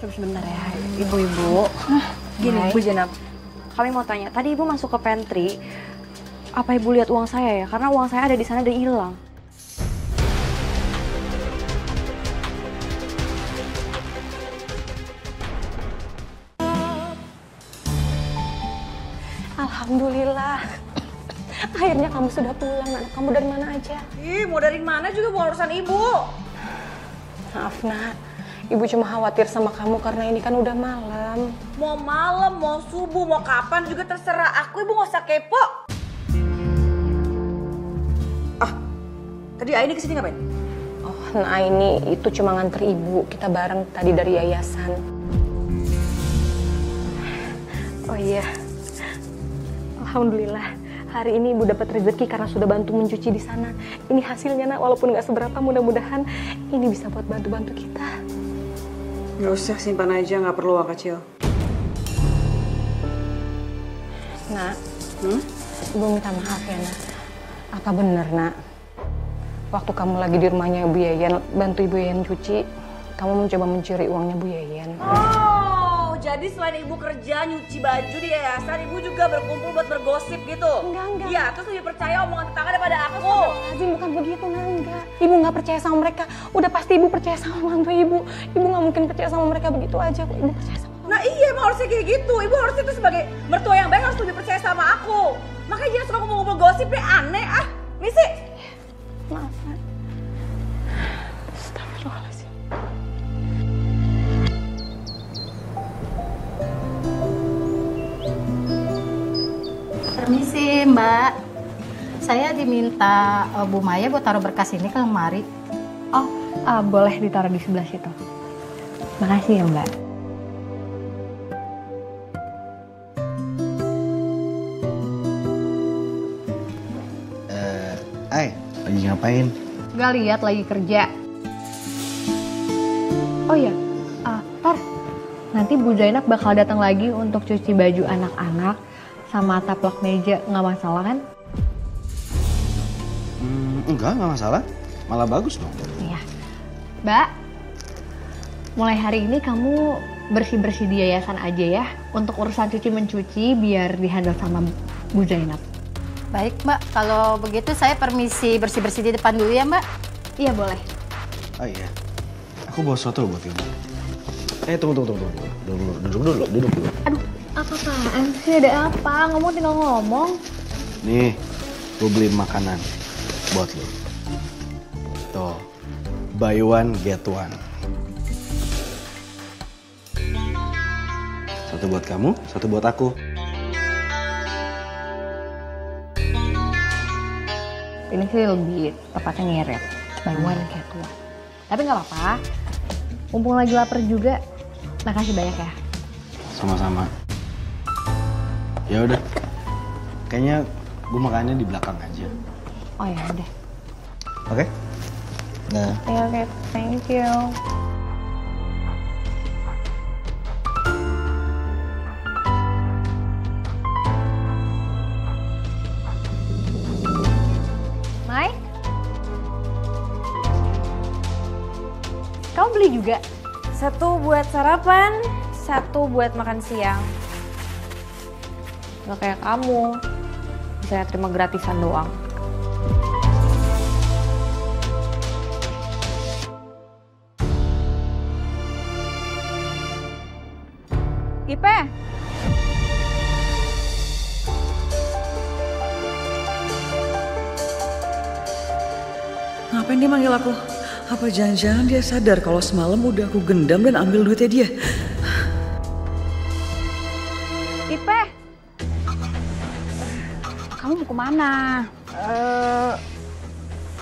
Coba sebentar ya, ibu-ibu. Gini, Bu Jenab. Kami mau tanya, tadi ibu masuk ke pantry, apa ibu lihat uang saya ya? Karena uang saya ada di sana dan hilang. Alhamdulillah. Akhirnya kamu sudah pulang. Anak kamu dari mana aja? Ih, mau dari mana juga bukan urusan ibu. Maaf, Nak. Ibu cuma khawatir sama kamu karena ini kan udah malam. Mau malam, mau subuh, mau kapan juga terserah aku. Ibu gak usah kepo. Ah, tadi Aini kesini ngapain? Oh, nah ini itu cuma nganter ibu. Kita bareng tadi dari yayasan. Oh iya. Alhamdulillah. Hari ini ibu dapat rezeki karena sudah bantu mencuci di sana. Ini hasilnya, Nak, walaupun nggak seberapa, mudah-mudahan ini bisa buat bantu-bantu kita. Gak usah, simpan aja, gak perlu uang kecil. Nak, ibu minta maaf ya, Nak. Apa benar, Nak? Waktu kamu lagi di rumahnya Bu Yeyen, bantu Ibu Yeyen cuci, kamu mencoba mencuri uangnya Bu Yeyen. Oh, jadi selain ibu kerja nyuci baju di yayasan, ibu juga berkumpul buat bergosip gitu? Enggak. Iya, terus lebih percaya omongan tetangga daripada aku. Azim, bukan begitu, Nak. Enggak. Ibu nggak percaya sama mereka. Udah pasti ibu percaya sama mantu ibu. Ibu nggak mungkin percaya sama mereka begitu aja kok. Ibu percaya sama. Nah iya, emang harusnya kayak gitu. Ibu harusnya tuh sebagai mertua yang baik harus lebih percaya sama aku. Makanya jangan suka ngumpul-ngumpul gosip deh, aneh ah. Misi. Maaf, Nak. Astagfirullahaladzim. Permisi Mbak, saya diminta Bu Maya buat taruh berkas ini ke lemari. Oh, boleh ditaruh di sebelah situ. Makasih ya Mbak. Ai, lagi ngapain? Gak lihat lagi kerja. Oh iya, Tar, nanti Bu Zainab bakal datang lagi untuk cuci baju anak-anak sama taplak meja, nggak masalah kan? Enggak masalah. Malah bagus dong. Iya. Mbak, mulai hari ini kamu bersih-bersih di yayasan aja ya. Untuk urusan cuci-mencuci biar dihandle sama Bu Zainab. Baik Mbak, kalau begitu saya permisi bersih-bersih di depan dulu ya Mbak. Iya boleh. Oh iya, aku bawa sesuatu buat kamu. Tunggu. Duduk dulu. Aduh, apa-apaan sih? Ada apa? Ngomong tinggal ngomong. Nih, gue beliin makanan buat lo. Tuh, buy one get one. Satu buat kamu, satu buat aku. Ini sih lebih tepatnya ngirit. Buy one get one. Tapi nggak apa-apa. Mumpung lagi lapar juga. Makasih banyak ya. Sama-sama. Ya udah. Kayaknya gue makannya di belakang aja. Oh ya udah. Oke? Nah. Oke, thank you. Mai? Kamu beli juga? Satu buat sarapan, satu buat makan siang. Gak kayak kamu, bisa terima gratisan doang. Ipe. Ngapain dia manggil aku? Apa jangan-jangan dia sadar kalau semalam udah aku gendam dan ambil duitnya dia? Ipe. Kamu mau kemana?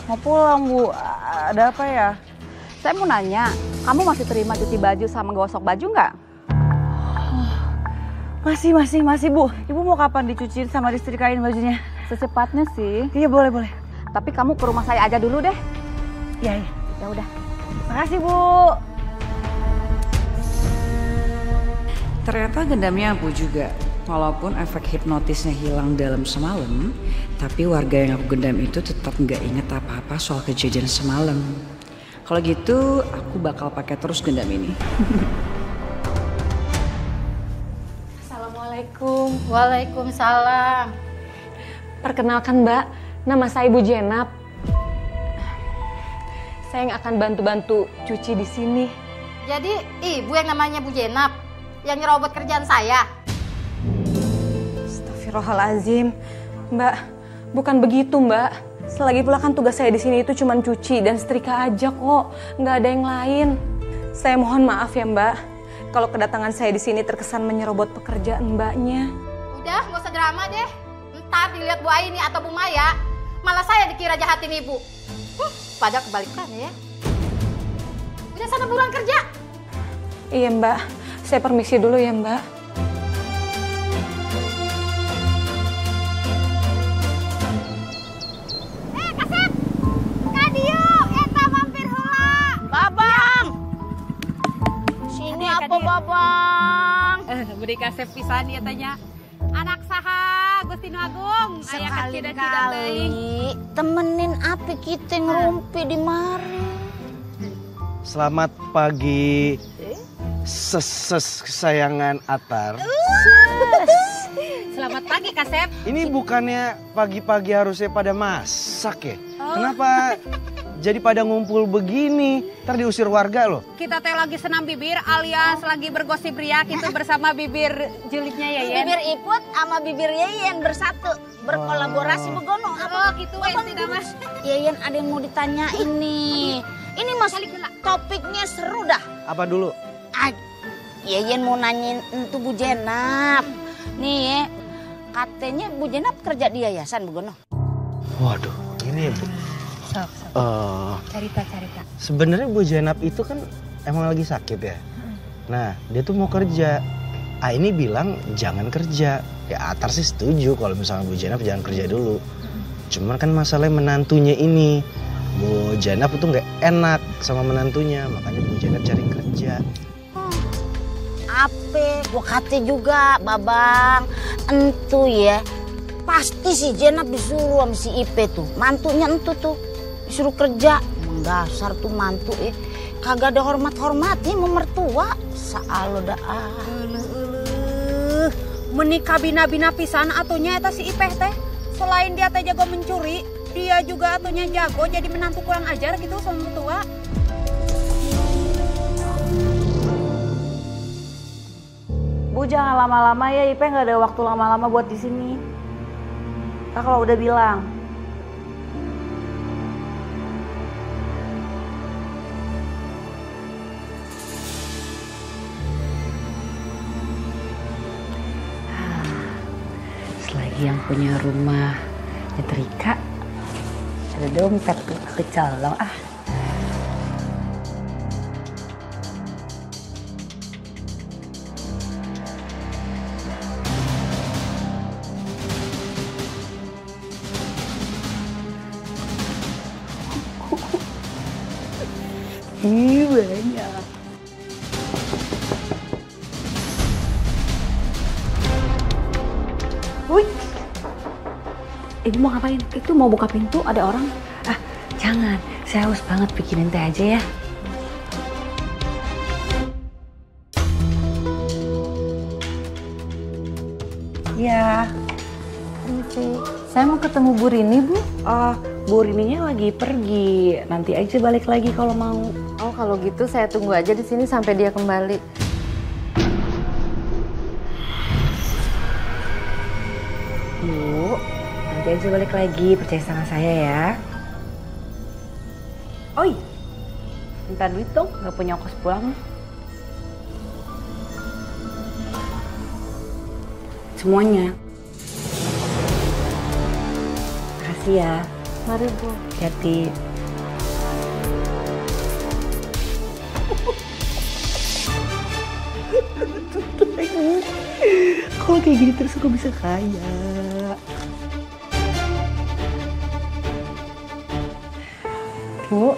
Mau pulang, Bu. Ada apa ya? Saya mau nanya, kamu masih terima cuci baju sama gosok baju nggak? Masih, Bu. Ibu mau kapan dicuciin sama disetrikain bajunya? Secepatnya sih. Iya, boleh. Tapi kamu ke rumah saya aja dulu deh. Iya. Ya udah. Makasih, Bu. Ternyata gendamnya ampuh juga. Walaupun efek hipnotisnya hilang dalam semalam, tapi warga yang aku gendam itu tetap nggak inget apa-apa soal kejadian semalam. Kalau gitu, aku bakal pakai terus gendam ini. Assalamualaikum. Waalaikumsalam. Perkenalkan Mbak, nama saya Ibu Jenap. Saya yang akan bantu-bantu cuci di sini. Jadi ibu yang namanya Bu Jenap yang nyerobot kerjaan saya. Astagfirullahalazim. Mbak, bukan begitu Mbak. Selagi pula kan tugas saya di sini itu cuma cuci dan setrika aja kok. Nggak ada yang lain. Saya mohon maaf ya Mbak. Kalau kedatangan saya di sini terkesan menyerobot pekerjaan Mbaknya. Udah, nggak usah drama deh. Ntar dilihat Bu Aini atau Bu Maya, malah saya dikira jahatin ibu. Pada kebalikannya ya. Udah sana buruan kerja. Iya Mbak, saya permisi dulu ya Mbak. Kasep, Kadio, eta mampir heula. Babang. Sini apa Babang? Beri Kasep pisan ya tanya. Anak saha Gustino Agung. Sekali-kali temenin api kita ngerumpi di mari. Selamat pagi, kesayangan Atar. Selamat pagi Kasep. Ini bukannya pagi-pagi harusnya pada masak ya? Kenapa jadi pada ngumpul begini? Ntar diusir warga loh. Kita teh lagi senam bibir alias lagi bergosip riak itu bersama bibir julidnya Yeyen. Bibir Iput sama bibir Yeyen bersatu, berkolaborasi begono. Oh gitu Mas. Yeyen ada yang mau ditanyain nih. Ini Mas, topiknya seru dah. Apa dulu? Yeyen mau nanyain itu Bu Jenap. Nih ya, katanya Bu Jenap kerja di yayasan begono. Waduh, ini ya Bu. Cerita. Sebenarnya Bu Jenap itu kan emang lagi sakit ya. Nah, dia tuh mau kerja. Ini bilang jangan kerja. Ya Atar sih setuju kalau misalnya Bu Jenap jangan kerja dulu. Cuman kan masalahnya menantunya ini. Bu Jenap itu nggak enak sama menantunya, makanya Bu Jenap cari kerja. Ape, gua kate juga, Babang. Entu ya, pasti si Jenap disuruh sama si Ipe tuh. Mantunya entu tuh. Disuruh kerja, dasar tuh mantu kagak ada hormat-hormatnya mau mertua. Saalo dah Menikah bina-bina pisan atunya eta si Ipeh teh. Selain dia teh jago mencuri, dia juga atunya jago jadi menantu kurang ajar gitu sama mertua. Bu jangan lama-lama ya, Ipe nggak ada waktu lama-lama buat di sini. Nah, kalau udah bilang. Selagi yang punya rumah nyetrika, ada dompet tuh, aku colong ah. Banyak. Wih, ibu mau ngapain? Itu mau buka pintu, ada orang. Jangan, saya haus banget, bikinin teh aja ya. Ya, permisi. Saya mau ketemu Bu Rini, Bu. Bu Rininya lagi pergi. Nanti aja balik lagi kalau mau. Oh, kalau gitu saya tunggu aja di sini sampai dia kembali. Nanti aja balik lagi, percaya sama saya ya. Oi, minta duit dong, nggak punya ongkos pulang. Semuanya. Makasih ya. Mari Bu. Hati. Kalau kayak gini terus aku bisa kaya. Bu,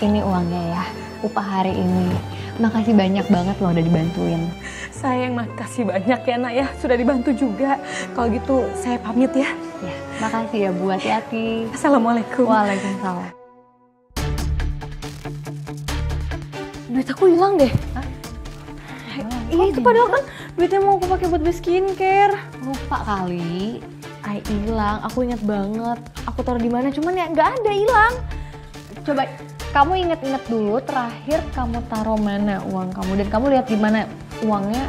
ini uangnya ya, upah hari ini. Makasih banyak banget loh udah dibantuin. Saya yang makasih banyak ya nak ya, sudah dibantu juga. Kalau gitu saya pamit ya. Ya, makasih ya Bu, hati-hati. Assalamualaikum. Waalaikumsalam. Duit aku hilang deh. Iya itu padahal kan duitnya mau aku pakai buat beli skincare. Lupa kali. Ay hilang, aku inget banget. Aku taruh di mana, cuman ya nggak ada, hilang. Coba kamu inget-inget dulu terakhir kamu taruh mana uang kamu dan kamu lihat di mana uangnya.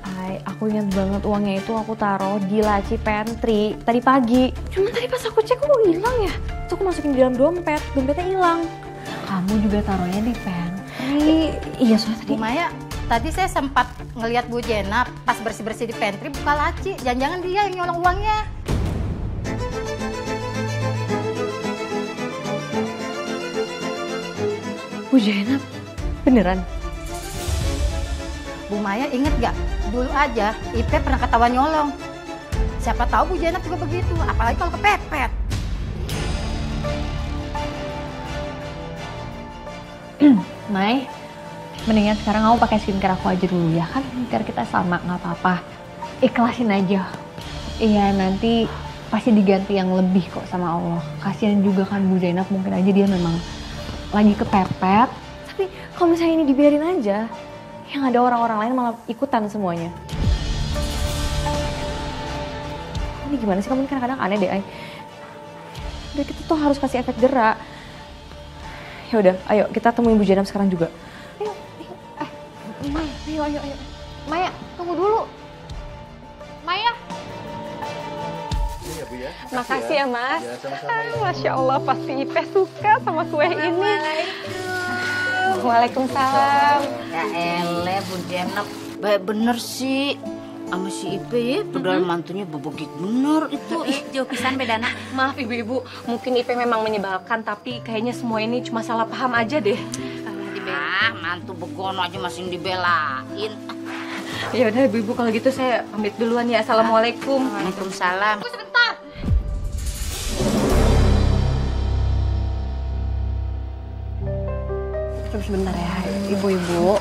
Ay, aku inget banget uangnya itu aku taruh di laci pantry tadi pagi. Cuman tadi pas aku cek kok hilang ya. Terus aku masukin di dalam dompet, dompetnya hilang. Kamu juga taruhnya di pantry. Iya soalnya tadi. Bu Maya, tadi saya sempat ngelihat Bu Jenap pas bersih-bersih di pantry buka laci. Jangan-jangan dia yang nyolong uangnya. Bu Jenap, beneran? Bu Maya inget gak? Dulu aja Ipe pernah ketahuan nyolong. Siapa tahu Bu Jenap juga begitu, apalagi kalau kepepet. Mai, mendingan sekarang kamu pakai skincare aku aja dulu ya kan, skincare kita sama, nggak apa-apa. Ikhlasin aja. Iya nanti pasti diganti yang lebih kok sama Allah. Kasihan juga kan Bu Zainab, mungkin aja dia memang lagi kepepet. Tapi kalau misalnya ini dibiarin aja, yang ada orang-orang lain malah ikutan semuanya. Ini gimana sih, kamu kadang-kadang aneh deh, Ay. Udah kita tuh harus kasih efek jerak. Ya udah, ayo kita temuin Bu Jenap sekarang juga. Ayo. Maya, ayo. Maya, tunggu dulu. Maya. Iya Bu ya. Makasih ya Mas. Ya, sama-sama. Masya Allah, pasti Ipe suka sama kue ini. Waalaikumsalam. Ya elah Bu Jenap, baik bener sih. Sama si Ipe ya, padahal mantunya bebegik bener itu. Jauh pisan bedana. Maaf ibu-ibu, mungkin Ipe memang menyebalkan, tapi kayaknya semua ini cuma salah paham aja deh. Mantu begono aja masih dibelain. Ya udah ibu-ibu, kalau gitu saya pamit duluan ya. Assalamualaikum. Waalaikumsalam. Sebentar. Terus sebentar ya, ibu-ibu.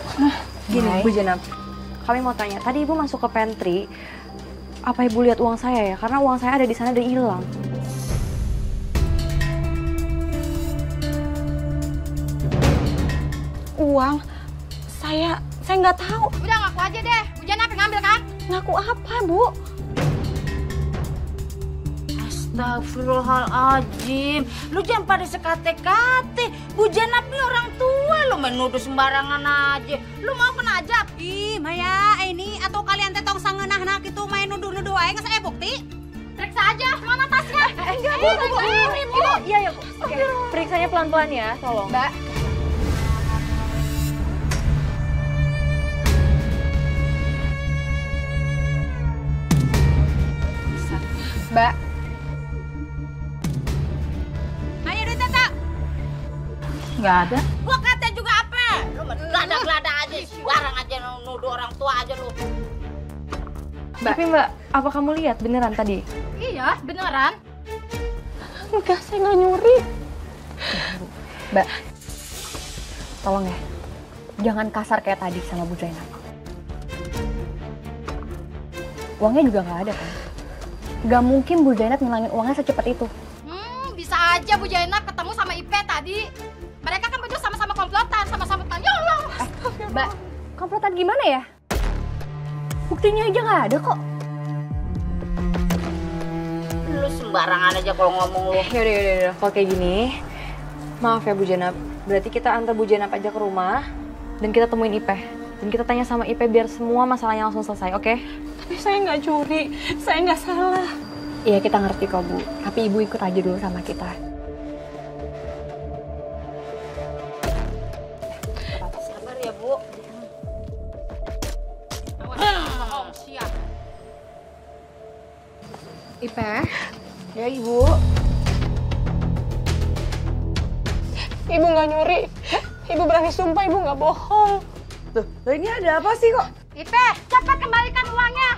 Gini, Bu Jenap. Kami mau tanya, tadi ibu masuk ke pantry, apa ibu lihat uang saya ya? Karena uang saya ada di sana udah hilang. Uang? Saya nggak tahu. Udah ngaku aja deh, Bu Jenap yang ngambil kan? Ngaku apa, Bu? Astagfirullahaladzim, lu jangan pada sekate-kate. Bu Jenap nih orang tua, lu main nuduh sembarangan aja. Lu mau kena ajab? Ih, Maya, ini atau kalian tetong sangeunah-nah gitu main nuduh-nuduh aja nggak saya bukti? Periksa aja, mana tasnya? Enggak, Bu. Iya, Bu. Oke, periksanya pelan-pelan ya, tolong. Mbak. Mbak. Ayo duitnya tak? Nggak ada. Gua kata juga apa? Lu gelada-gelada aja, sembarang aja nuduh orang tua aja lu. Tapi Mbak, apa kamu lihat beneran tadi? Iya, beneran. Enggak, saya nggak nyuri. Mbak, tolong ya, jangan kasar kayak tadi sama Bu Zainab. Uangnya juga nggak ada kan? Gak mungkin Bu Zainab ngilangin uangnya secepat itu. Bisa aja Bu Zainab ketemu sama Ipe tadi. Mereka kan berdua sama-sama komplotan, sama-sama nyolong. Mbak, komplotan gimana ya? Buktinya aja nggak ada kok. Lu sembarangan aja kalau ngomong lu. Yaudah. Kalau kayak gini, maaf ya Bu Jenap. Berarti kita antar Bu Jenap aja ke rumah dan kita temuin Ipe. Dan kita tanya sama Ipe biar semua masalahnya langsung selesai, oke? Tapi saya nggak curi, saya nggak salah. Iya kita ngerti kok Bu, tapi Ibu ikut aja dulu sama kita. Sabar ya Bu. Siap. Ipeh. Ya Ibu. Ibu nggak nyuri. Ibu berani sumpah ibu nggak bohong. Tuh, ini ada apa sih kok? Ipeh, cepat kembalikan uangnya.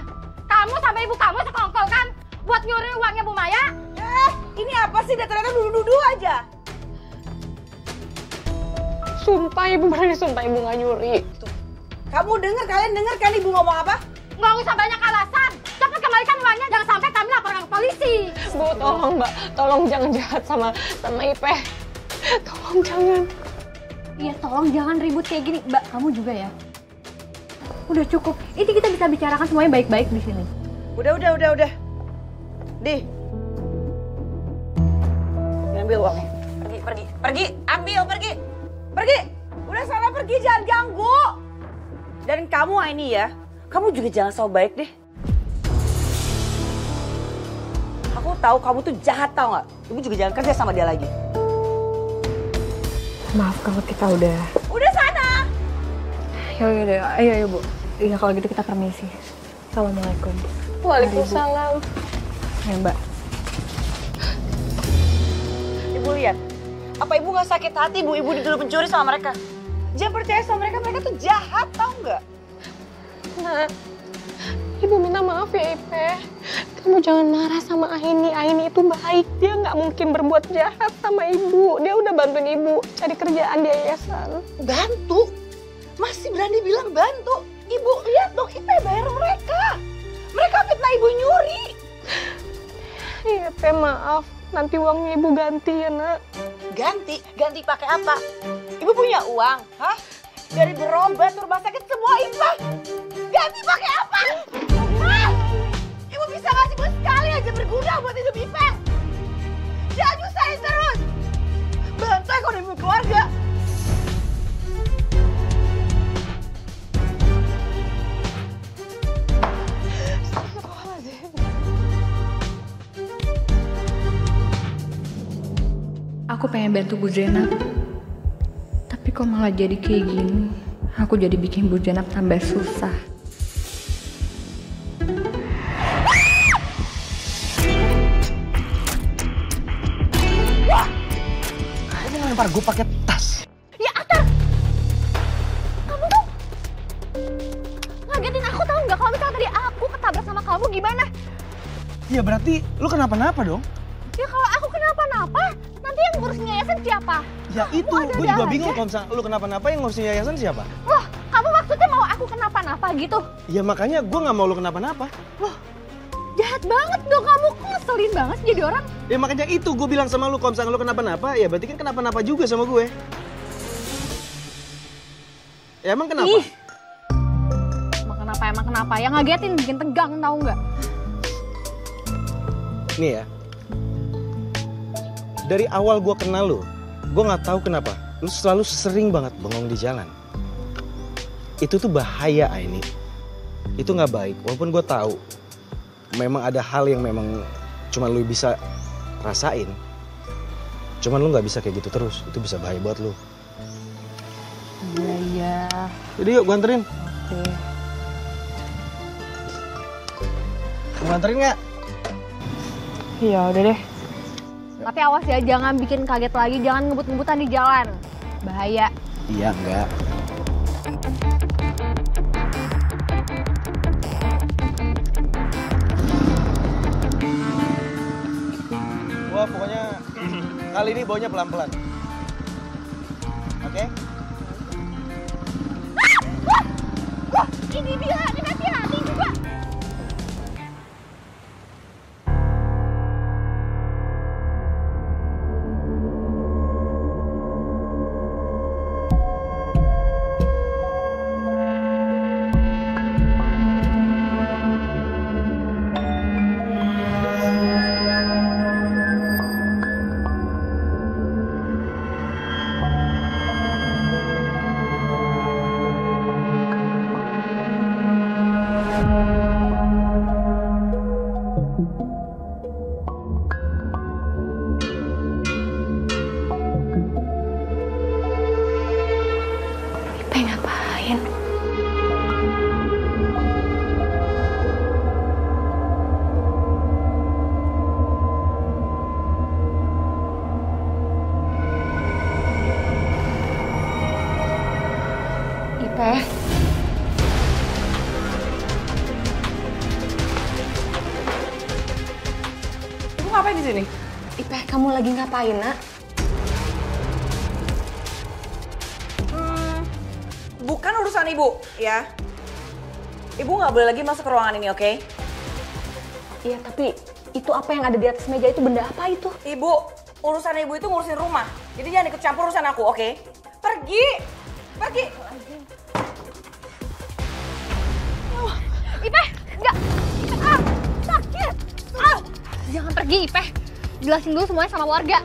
Kamu sama ibu kamu sekongkol kan buat nyuri uangnya Bu Maya? Ini apa sih? Ternyata nuduh-nuduh aja. Sumpah ibu berani sumpah ibu nggak nyuri. Kalian dengar kan ibu ngomong apa? Nggak usah banyak alasan. Cepat kembalikan uangnya, jangan sampai kami laporkan ke polisi. Bu, tolong Mbak, tolong jangan jahat sama Ipeh. Tolong jangan. Iya tolong jangan ribut kayak gini. Mbak, kamu juga ya. Udah cukup. Ini kita bisa bicarakan semuanya baik-baik di sini. Udah. Di. Ambil uangnya. Pergi. Pergi. Udah sana pergi, jangan ganggu. Dan kamu Aini ya, kamu juga jangan so baik deh. Aku tahu kamu tuh jahat tau nggak? Ibu juga jangan kerja sama dia lagi. Maaf kalau kita udah sana. Ya, ayo Bu. Iya kalau gitu kita permisi. Assalamualaikum. Waalaikumsalam. Ya Mbak. Ibu lihat, apa ibu nggak sakit hati ibu dituduh pencuri sama mereka? Jangan percaya sama mereka tuh jahat tau nggak? Nah, ibu minta maaf ya Ipeh. Kamu jangan marah sama Aini. Aini itu baik, dia nggak mungkin berbuat jahat sama ibu. Dia udah bantuin ibu cari kerjaan di yayasan. Bantu? Masih berani bilang bantu? Ibu lihat dong, Ipeh bayar mereka. Mereka fitnah ibu nyuri. Iya Teh, maaf. Nanti uangnya ibu ganti ya nak. Ganti pakai apa? Ibu punya uang, hah? Dari berobat, rumah sakit semua Ipeh. Ganti pakai apa? Hah? Ibu bisa ngasih gue sekali aja berguna buat hidup Ipeh. Jangan nyusahin terus. Bantai kalau ibu keluarga. Aku pengen bantu Bu Zainab. Tapi kok malah jadi kayak gini. Aku jadi bikin Bu Zainab tambah susah. Wah! Ini ngelempar gue pakai tas. Ya Atar, kamu tuh ngagetin aku tahu nggak? Kalau misalnya tadi aku ketabrak sama kamu gimana? Ya berarti lu kenapa-napa dong? Ya kalau aku kenapa-napa, nanti yang ngurusin yayasan siapa? Ya itu, gue juga bingung kalau misalnya lu kenapa-napa yang ngurusin yayasan siapa? Loh, kamu maksudnya mau aku kenapa-napa gitu? Ya makanya gue gak mau lu kenapa-napa. Loh, jahat banget dong kamu, kok ngeselin banget jadi orang. Ya makanya itu gue bilang sama lu, kalau misalnya lu kenapa-napa, ya berarti kan kenapa-napa juga sama gue. Ya emang kenapa? Ih, emang kenapa? Yang ngagetin bikin tegang tahu nggak? Nih ya, dari awal gue kenal lu, gue nggak tahu kenapa lu selalu sering banget bengong di jalan. Itu tuh bahaya, Aini. Itu nggak baik. Walaupun gue tahu memang ada hal yang memang cuma lu bisa rasain. Cuman lu nggak bisa kayak gitu terus. Itu bisa bahaya buat lu. Iya. Jadi yuk, gue anterin. Oke. Mau anterin nggak? Iya, udah deh. Tapi awas ya, jangan bikin kaget lagi, jangan ngebut-ngebutan di jalan. Bahaya. Iya, enggak. Wah, pokoknya kali ini baunya pelan-pelan. Oke? Wah, ini dia, ini hati-hati juga. ngapain di sini? Ipeh, kamu lagi ngapain, Nak? Bukan urusan ibu, ya. Ibu nggak boleh lagi masuk ke ruangan ini, oke? Iya, tapi itu apa yang ada di atas meja itu, benda apa itu? Ibu, urusan ibu itu ngurusin rumah. Jadi jangan ikut campur urusan aku, oke? Pergi! Pergi! Ipeh, enggak! Sakit! Jangan pergi, Ipeh. Jelasin dulu semuanya sama warga.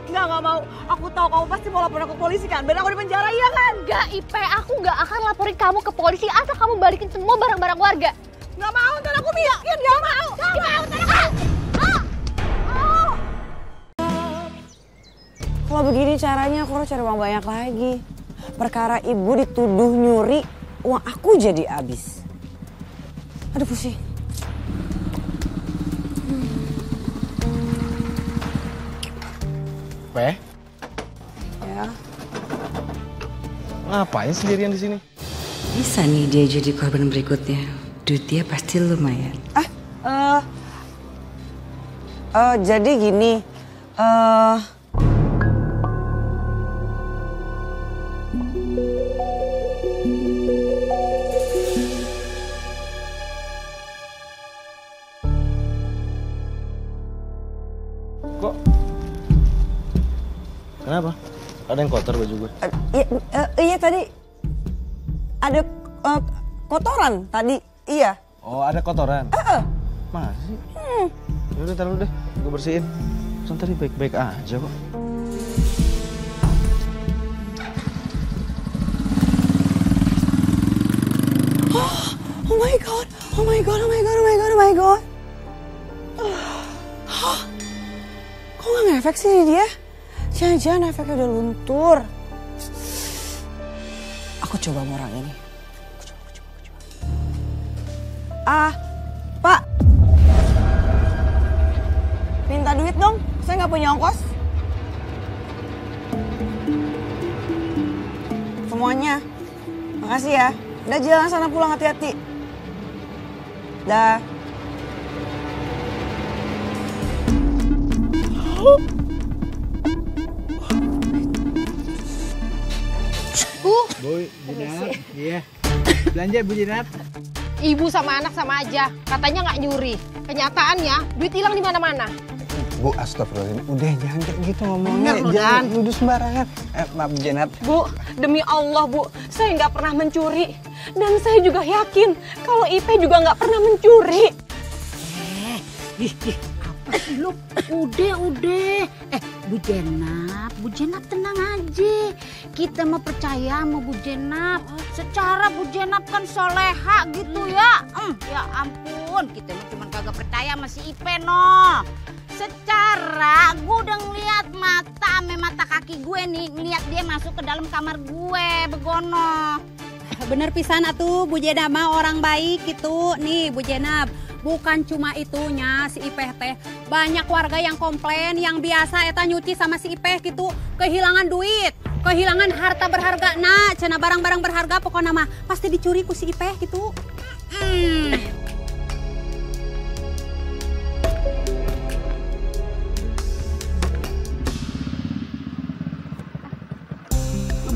Nggak mau. Aku tahu kamu pasti mau lapor aku ke polisi kan? Biar aku di penjara, iya kan? Enggak, Ipeh. Aku nggak akan laporin kamu ke polisi asal kamu balikin semua barang-barang warga. Nggak mau, ntar aku bikin. Nggak mau. Nggak mau, ntar aku... Kalau begini caranya aku harus cari uang banyak lagi. Perkara ibu dituduh nyuri, uang aku jadi habis. Aduh pusing. Peh, Ya. ngapain sendirian di sini? Bisa nih dia jadi korban berikutnya. Duitnya pasti lumayan. Jadi gini, Kok? Kenapa? Ada yang kotor baju gue? iya tadi ada kotoran tadi, iya. Oh, ada kotoran? Masa sih? Yaudah, taruh deh. Gue bersihin. Soalnya tadi baik-baik aja kok. Oh my god, oh my god, oh my god, oh my god, oh my god. Kok gak ngefek sih dia? Jangan-jangan efeknya udah luntur. Aku coba orang ini. Pak. Minta duit dong, saya nggak punya ongkos. Semuanya. Makasih ya. Udah jalan sana pulang hati-hati. Dah. Bu Jenat, iya. Belanja Bu Jenat. Ibu sama anak sama aja, katanya nggak nyuri. Kenyataannya duit hilang di mana-mana. Bu, astagfirullahaladzim. Udah jangan kayak gitu ngomongnya. Bener, Jangan nuduh sembarangan. Maaf Jenat. Bu, demi Allah Bu, saya nggak pernah mencuri. Dan saya juga yakin kalau Ipeh juga nggak pernah mencuri. Apa sih lu? Udah. Bu Jenap tenang aja. Kita mau percaya sama Bu Jenap. Secara Bu Jenap kan soleha gitu ya. Ya ampun, kita cuma kagak percaya sama si Ipeh no. Secara gue udah ngeliat mata sama mata kaki gue nih, ngeliat dia masuk ke dalam kamar gue, begono. Bener pisan atuh, Bu Jenab mah orang baik gitu. Nih Bu Jenab, bukan cuma itunya si Ipeh teh. Banyak warga yang komplain yang biasa eta nyuci sama si Ipeh gitu. Kehilangan duit, kehilangan harta berharga. Nah, cenah barang-barang berharga pokoknya mah pasti dicuri ku si Ipeh gitu.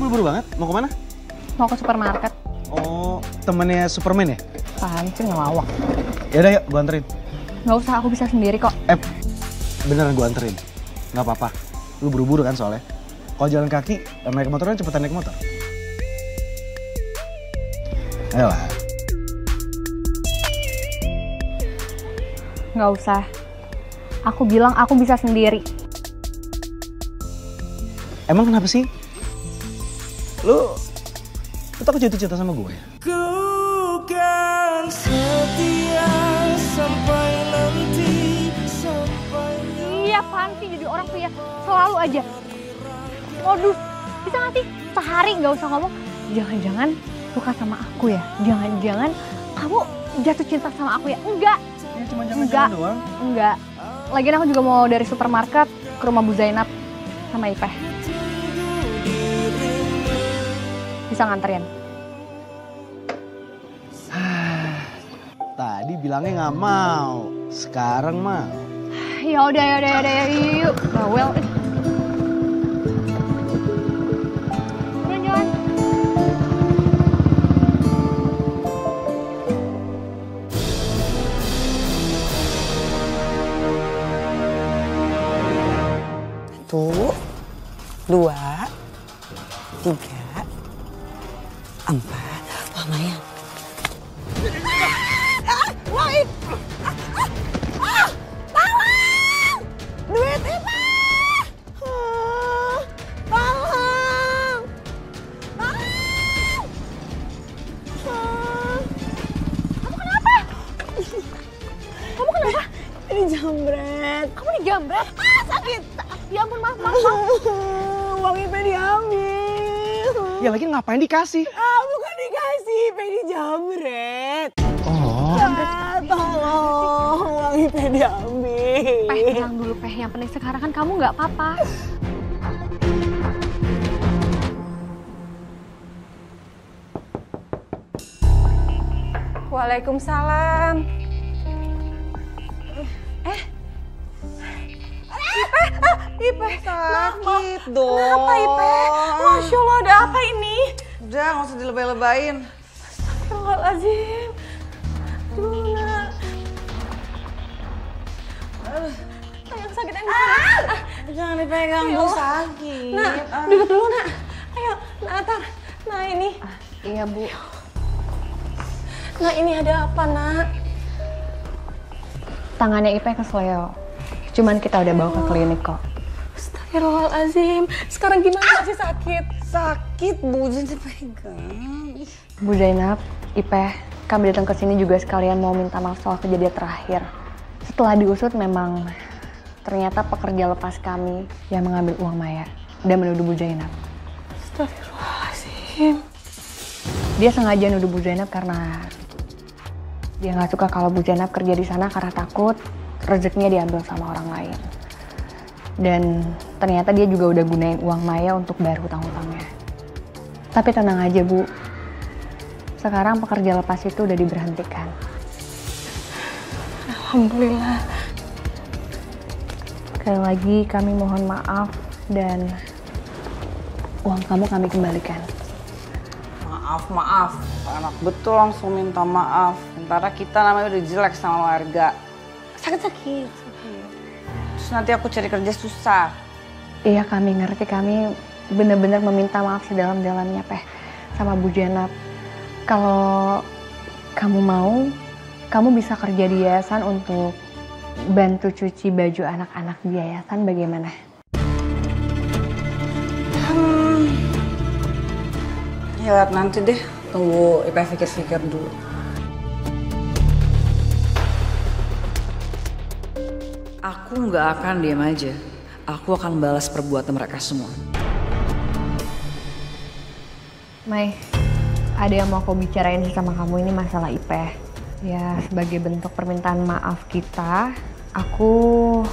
Buru-buru banget, mau kemana? Mau ke supermarket. Oh, temennya Superman ya? Apaan sih ngelawak? Yaudah yuk, gue anterin. Nggak usah, aku bisa sendiri kok. Beneran gue anterin. Nggak apa-apa. Lu buru-buru kan soalnya. Kalau jalan kaki, naik motornya cepetan naik motor. Ayolah. Nggak usah. Aku bilang aku bisa sendiri. Emang kenapa sih? Lu takut jatuh cinta sama gue? Ku kan setia sampai nanti Iya, apaan sih jadi orang tuh ya selalu aja modus. Bisa nggak sih sehari nggak usah ngomong jangan-jangan suka sama aku ya, jangan-jangan kamu jatuh cinta sama aku ya? Enggak. Ya, cuma jangan-jangan doang. Enggak. Lagian aku juga mau dari supermarket ke rumah Bu Zainab sama Ipeh. Bisa nganterin? Tadi bilangnya nggak mau, sekarang mau. Yaudah, yuk. Bawel. Buruan jalan. Satu, 2, 3, 4. Wah, Maya. Woi! Tolong! Duit Ipa! Tolong! Kamu kenapa? Dijamret. Kamu dijamret? Sakit. Ya ampun, maaf. Uang Ipa diambil. Ya lagi ngapain dikasih? Bukan dikasih, Ipa dijamret. Oh. Tolong, uang Ipa diambil. Peh, tenang dulu, Peh. Yang penting sekarang kan kamu nggak apa-apa. Waalaikumsalam. Ipeh sakit dong. Kenapa, Ipeh? Masya Allah, ada apa ini? Udah, nggak usah dilebay-lebayin. Astagfirullahaladzim. Aduh, nak. Yang sakit yang mana? Jangan dipegang, Ya Bu, Allah. sakit. Nak, duduk dulu, nak. Ayo, nak, Atar. Nah, ini. Iya, Bu. Nah, ini ada apa, nak? Tangannya Ipeh kesleo. Cuman kita udah bawa ke klinik kok. Astagfirullahaladzim. Sekarang gimana, masih sakit? Sakit, Bu, jangan dipegang. Bu Zainab, Ipeh, kami datang ke sini juga sekalian mau minta maaf soal kejadian terakhir. Setelah diusut memang ternyata pekerja lepas kami yang mengambil uang Maya dan menuduh Bu Zainab. Astagfirullahaladzim. Dia sengaja nuduh Bu Zainab karena dia nggak suka kalau Bu Zainab kerja di sana karena takut rezekinya diambil sama orang lain. Dan ternyata dia juga udah gunain uang Maya untuk bayar hutang-hutangnya. Tapi tenang aja, Bu. Sekarang pekerja lepas itu udah diberhentikan. Alhamdulillah. Sekali lagi kami mohon maaf dan uang kamu kami kembalikan. Maaf. Anak betul langsung minta maaf. Sementara kita namanya udah jelek sama warga. Sakit. Terus nanti aku cari kerja susah. Iya, kami ngerti. Kami benar-benar meminta maaf sedalam-dalamnya, Peh, sama Bu Zainab. Kalau kamu mau, kamu bisa kerja di yayasan untuk bantu cuci baju anak-anak di yayasan, bagaimana? Ya nanti deh, tunggu Ipeh pikir-pikir dulu. Aku nggak akan diam aja. Aku akan balas perbuatan mereka semua. Mai, ada yang mau aku bicarain sama kamu, ini masalah Ipeh. Ya, sebagai bentuk permintaan maaf kita, aku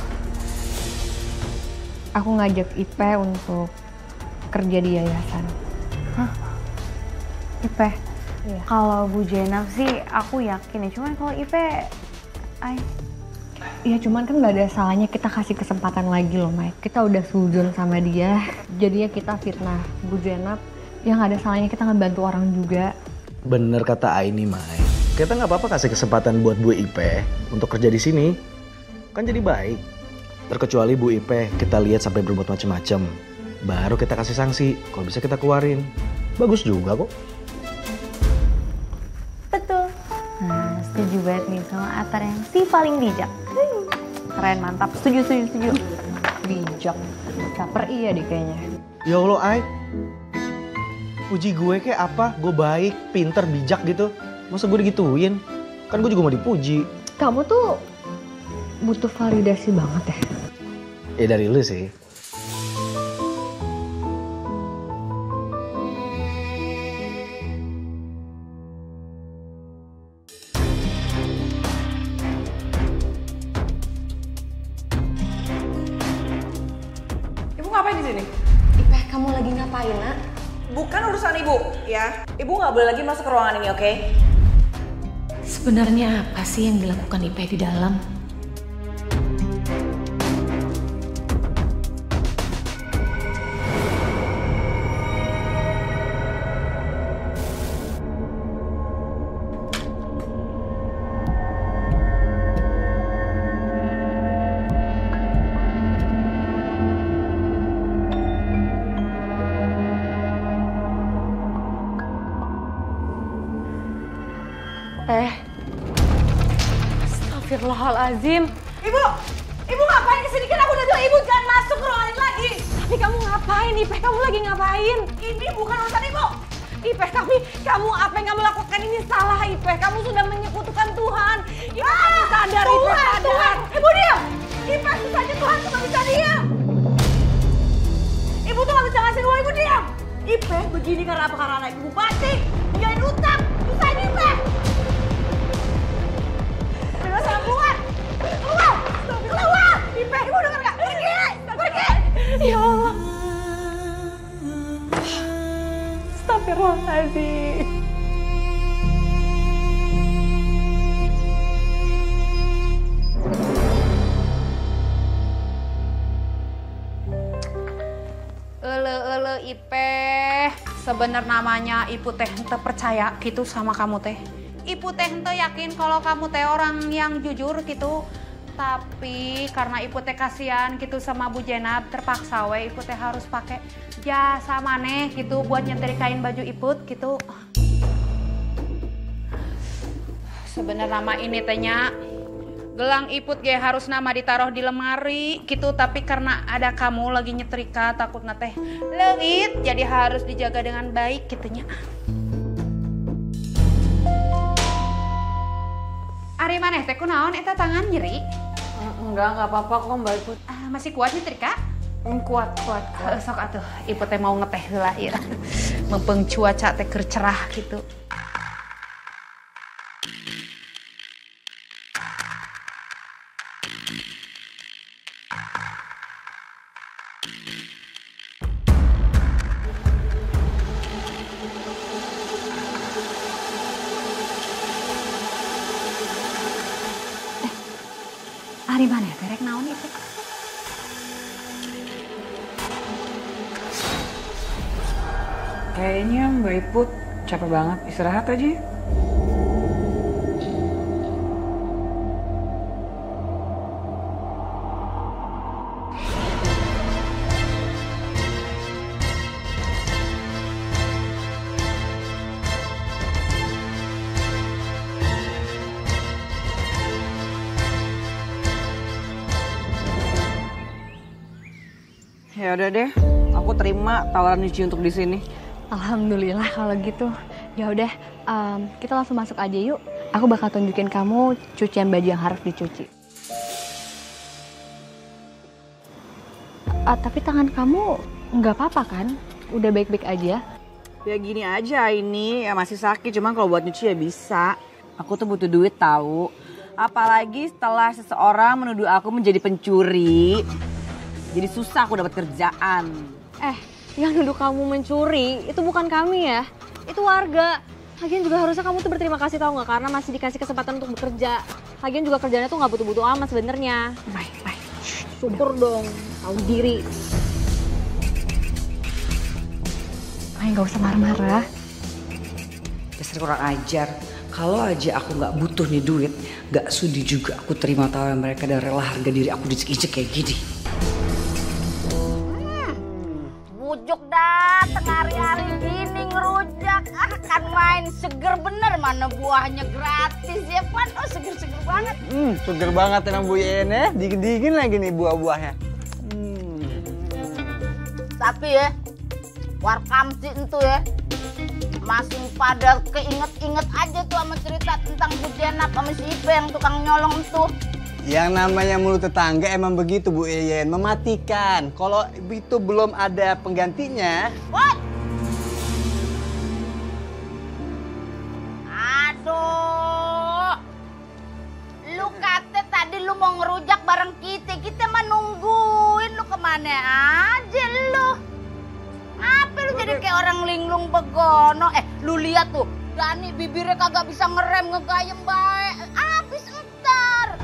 ngajak Ipeh untuk kerja di yayasan. Hah? Ipeh? Iya. Kalau Bu Zainab sih aku yakin ya, cuman kalau Ipeh, Ya cuman kan gak ada salahnya kita kasih kesempatan lagi loh, Mai. Kita udah suzon sama dia, jadinya kita fitnah Bu Zainab. Ya gak ada salahnya kita ngebantu orang juga. Bener kata Aini, Mai. Kita nggak apa-apa kasih kesempatan buat Bu Ipeh untuk kerja di sini. Kan jadi baik. Terkecuali Bu Ipeh kita lihat sampai berbuat macam-macam, baru kita kasih sanksi. Kalau bisa kita keluarin. Bagus juga kok. betul. Nah, setuju banget nih sama Atar yang si paling bijak. Keren, mantap. Setuju. Bijak. Caper iya deh kayaknya. Ya Allah, Ai. Puji gue kayak apa? Gue baik, pinter, bijak gitu. Masa gue digituin? Kan gue juga mau dipuji. Kamu tuh butuh validasi banget ya? Ya dari lu sih. Ibu ngapain di sini? Ipeh, kamu lagi ngapain, nak? Bukan urusan ibu, ya. Ibu nggak boleh lagi masuk ke ruangan ini, oke? Sebenarnya apa sih yang dilakukan Ipeh di dalam? Astagfirullahaladzim. Ibu ngapain kesini? Kan aku udah bilang ibu jangan masuk ke ruangan ini lagi. Tapi kamu ngapain, Ipeh? Kamu lagi ngapain? Ini bukan urusan ibu. Ipeh, tapi kamu apa yang kamu lakukan ini salah, Ipeh. Kamu sudah menyekutukan Tuhan. Ipeh, kamu sadar, Ipeh, sadar. Tuhan. Ibu diam. Ipeh, susahnya Tuhan cuma bisa diam. Ibu tuh gak bisa ngasih uang, ibu diam. Ipeh begini karena apa? Karena anak ibu bupati. Ninggalin utang. Susahin Ipeh. Udah sana keluar. Keluar. Keluar. Ipeh, ibu denger gak? Pergi. Pergi. Ya Allah. Astagfirullahaladzim. Ipeh, sebener namanya Ibu teh ente percaya gitu sama kamu teh. Ibu teh ente yakin kalau kamu teh orang yang jujur gitu. Tapi karena Ibu teh kasihan gitu sama Bu Jenab, terpaksa we Ibu teh harus pakai jasa maneh gitu buat nyetrikain baju Iput gitu. Sebener nama ini tehnya gelang Iput ge harus nama ditaruh di lemari gitu, tapi karena ada kamu lagi nyetrika takutna teh leungit jadi harus dijaga dengan baik gitunya. Ari maneh teh kunaon eta tangan nyeri? Enggak apa-apa kok Mbak Iput. Masih kuat nyetrika? Kuat. Sok atuh Iput teh mau ngeteh heula ieu. Mumpung cuaca teh keur cerah gitu. Ari maneh teh rek naon itu? Kayaknya Mbak Iput capek banget, istirahat aja. Ya udah deh, aku terima tawaran nyuci untuk di sini. Alhamdulillah kalau gitu. Ya udah, kita langsung masuk aja yuk. Aku bakal tunjukin kamu cucian baju yang harus dicuci. Tapi tangan kamu nggak apa-apa kan? Udah baik-baik aja? Ya gini aja ini, ya masih sakit. Cuman kalau buat nyuci ya bisa. Aku tuh butuh duit tahu. Apalagi setelah seseorang menuduh aku menjadi pencuri. Jadi susah aku dapat kerjaan. Yang nuduh kamu mencuri itu bukan kami ya, itu warga. Lagian juga harusnya kamu tuh berterima kasih tau nggak, karena masih dikasih kesempatan untuk bekerja. Lagian juga kerjanya tuh nggak butuh-butuh amat sebenarnya. Baik. Syukur dong, tahu diri. Nggak usah marah-marah. Dasar kurang ajar. Kalau aja aku nggak butuh nih duit, nggak sudi juga aku terima tawaran mereka dan rela harga diri aku dicek-icek kayak gini. Bujuk dateng hari-hari gini ngerujak. Kan main seger bener, mana buahnya gratis ya Pan. Oh seger-seger banget. Seger banget emang Bu Yen ya. Dingin-dingin lagi nih buah-buahnya. Tapi ya, warkamsi itu ya, masih pada keinget-inget aja tuh sama cerita tentang Bu Jenab sama si Ipe yang tukang nyolong tuh. Yang namanya mulut tetangga emang begitu Bu Yen, mematikan. Kalau itu belum ada penggantinya. What? Aduh, lu kata tadi lu mau ngerujak bareng kita mah nungguin, lu kemana aja lu? Apa lu jadi kayak orang linglung begono? Lu lihat tuh, Dani bibirnya kagak bisa ngerem, ngegayem bae. Abis entar.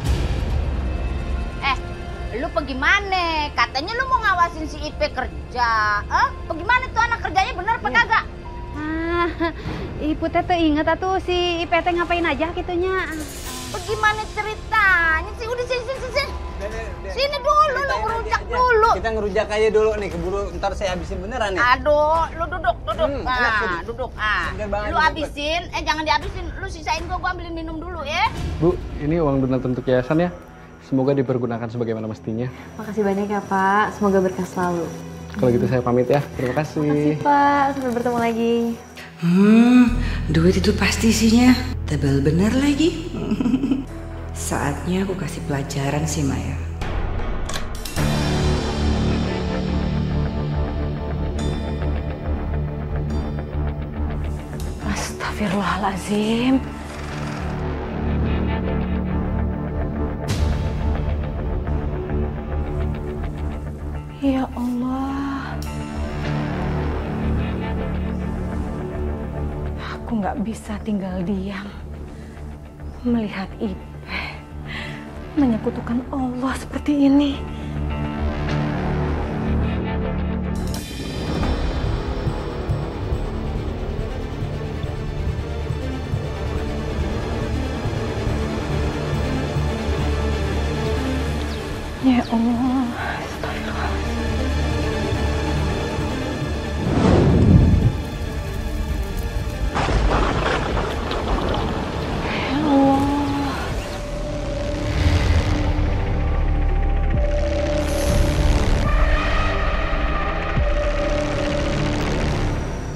Lu pergi mana? Katanya lu mau ngawasin si Ipe kerja. Bagaimana tuh anak kerjanya bener apa kagak? Ibu teh inget atuh si Ipe teh ngapain aja gitunya. Bagaimana ceritanya sih? Udah sini. Sini dulu lu ngerujak dulu. kita ngerujak aja dulu nih, keburu ntar saya habisin beneran nih. Aduh, lu duduk. Enak, Duduk. banget, Lu habisin, jangan dihabisin. Lu sisain gua ambilin minum dulu ya. Bu, ini uang donat untuk yayasan ya. Semoga dipergunakan sebagaimana mestinya. Makasih banyak ya Pak, semoga berkah selalu. Kalau gitu saya pamit ya, terima kasih. Makasih Pak, sampai bertemu lagi. Duit itu pasti isinya tebal bener lagi. Saatnya aku kasih pelajaran sih Maya. Astagfirullahaladzim. Ya Allah. Aku nggak bisa tinggal diam melihat Ipeh menyekutukan Allah seperti ini. Ya Allah, astagfirullahaladzim. Ya Allah.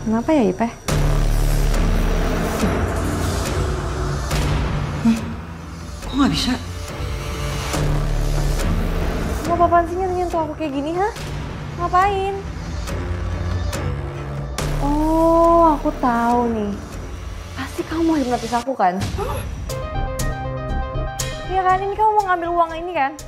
Kenapa ya Ipeh? Kok nggak bisa? Mau apaan sih nyentuh aku kayak gini, ha? Ngapain? Oh, aku tahu nih. Pasti kamu mau hipnotis aku kan? Iya kan, ini kamu mau ngambil uang ini kan?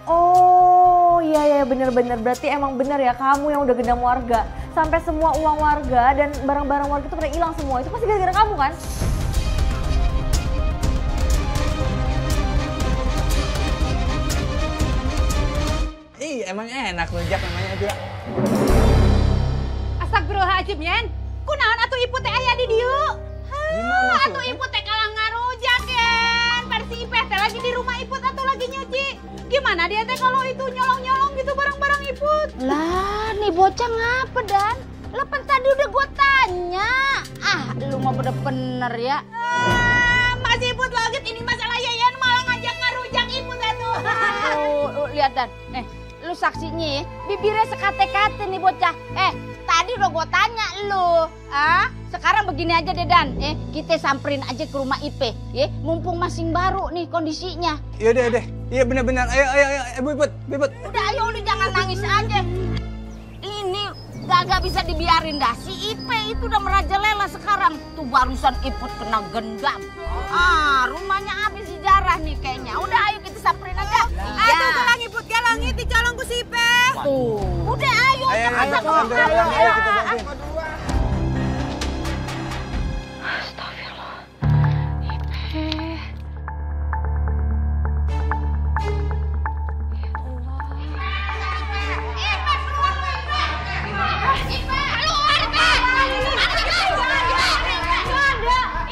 Oh, iya bener-bener. Berarti emang bener ya kamu yang udah gendam warga. Sampai semua uang warga dan barang-barang warga itu pada hilang semua. Itu pasti gara-gara kamu kan? Emang enak rujak namanya aja. Astagfirullahaladzim, Yen. Kunaon atuh ibu teh aya di dieu? Atuh ibu teh kalah ngarujak, Yen. Versi Ipeh teh lagi di rumah Iput atau lagi nyuci. Gimana dia teh kalau itu nyolong-nyolong gitu barang-barang Iput? Lah, nih bocah ngapa, Dan? Lepas tadi udah gua tanya. Lu mah bener-bener ya. Masih Iput lagi ini masalah Yen malah ngajak ngarujak Iput atuh. Lihat, Dan. Lu saksinya ya, bibirnya sekate-kate nih bocah. Tadi udah gua tanya lu. Sekarang begini aja deh, Dan. Kita samperin aja ke rumah Ipeh. Mumpung masing baru nih kondisinya. Iya deh. Iya benar-benar. Ayo, Bibut. Udah ayo lu jangan nangis aja. Ini gak bisa dibiarin dah. Si Ipeh itu udah merajalela sekarang. Tuh barusan Iput kena gendam. Rumahnya habis sejarah nih kayaknya. Udah ayo kita samperin aja. Aduh, galang Iput, galang itu colong ku si Ipeh. Udah ayo. Ayo kita bantuin. Astagfirullah. Ipeh.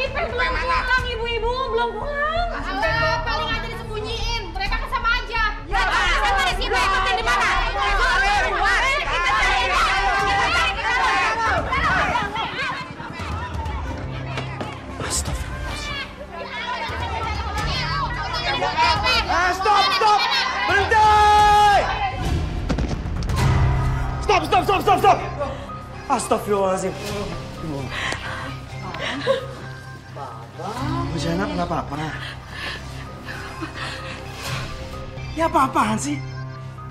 Ipeh belum pulang, ibu-ibu belum pulang. Paling aja disembunyiin, mereka kan sama aja. Sama di sini, ikutin di mana? Stop! Berhenti! Stop! Astagfirullahaladzim. Bu Zainab nggak apa-apa. Ya apa-apaan sih?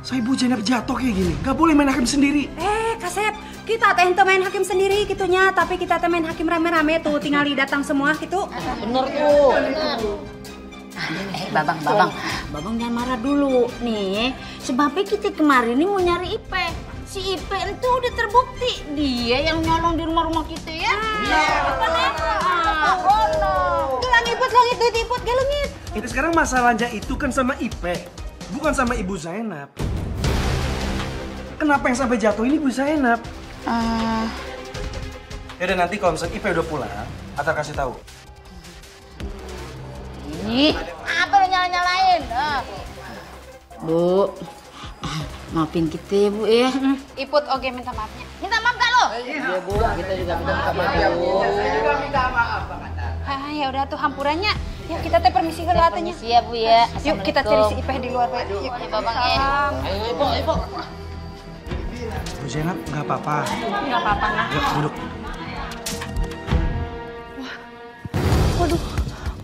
Saya Bu Zainab jatuh kayak gini, nggak boleh main hakim sendiri. Kasep, kita teh ente main hakim sendiri gitunya, tapi kita teh main hakim rame-rame tuh, tinggal datang semua gitu. Bener tuh. Babang jangan marah dulu nih. Sebabnya kita kemarin ini mau nyari Ipeh. Si Ipeh itu udah terbukti dia yang nyolong di rumah-rumah kita ya. Iya. Gelang duit Iput, gelengit. Itu sekarang masalahnya itu kan sama Ipeh, bukan sama Ibu Zainab. Kenapa yang sampai jatuh ini Ibu Zainab? Yaudah nanti kalau misalnya Ipeh udah pulang, Atar kasih tahu. Ih, apa yang nyala-nyalain? Bu, Maafin kita ya Bu ya. Iput oke minta maafnya. Minta maaf gak lo? Iya Bu, kita juga minta maaf Bu. Saya juga minta maaf Pak Kandar. Ya udah tuh hampurannya. Yuk kita teh permisi ke latenya. Permisi ya Bu ya. Yuk kita cari si Ipeh di luar. Yuk. Babang ya. Ayo Ibu, Ibu. Bu Zainab, nggak apa-apa. Nggak apa-apa, Nak. Yuk, duduk. Waduh,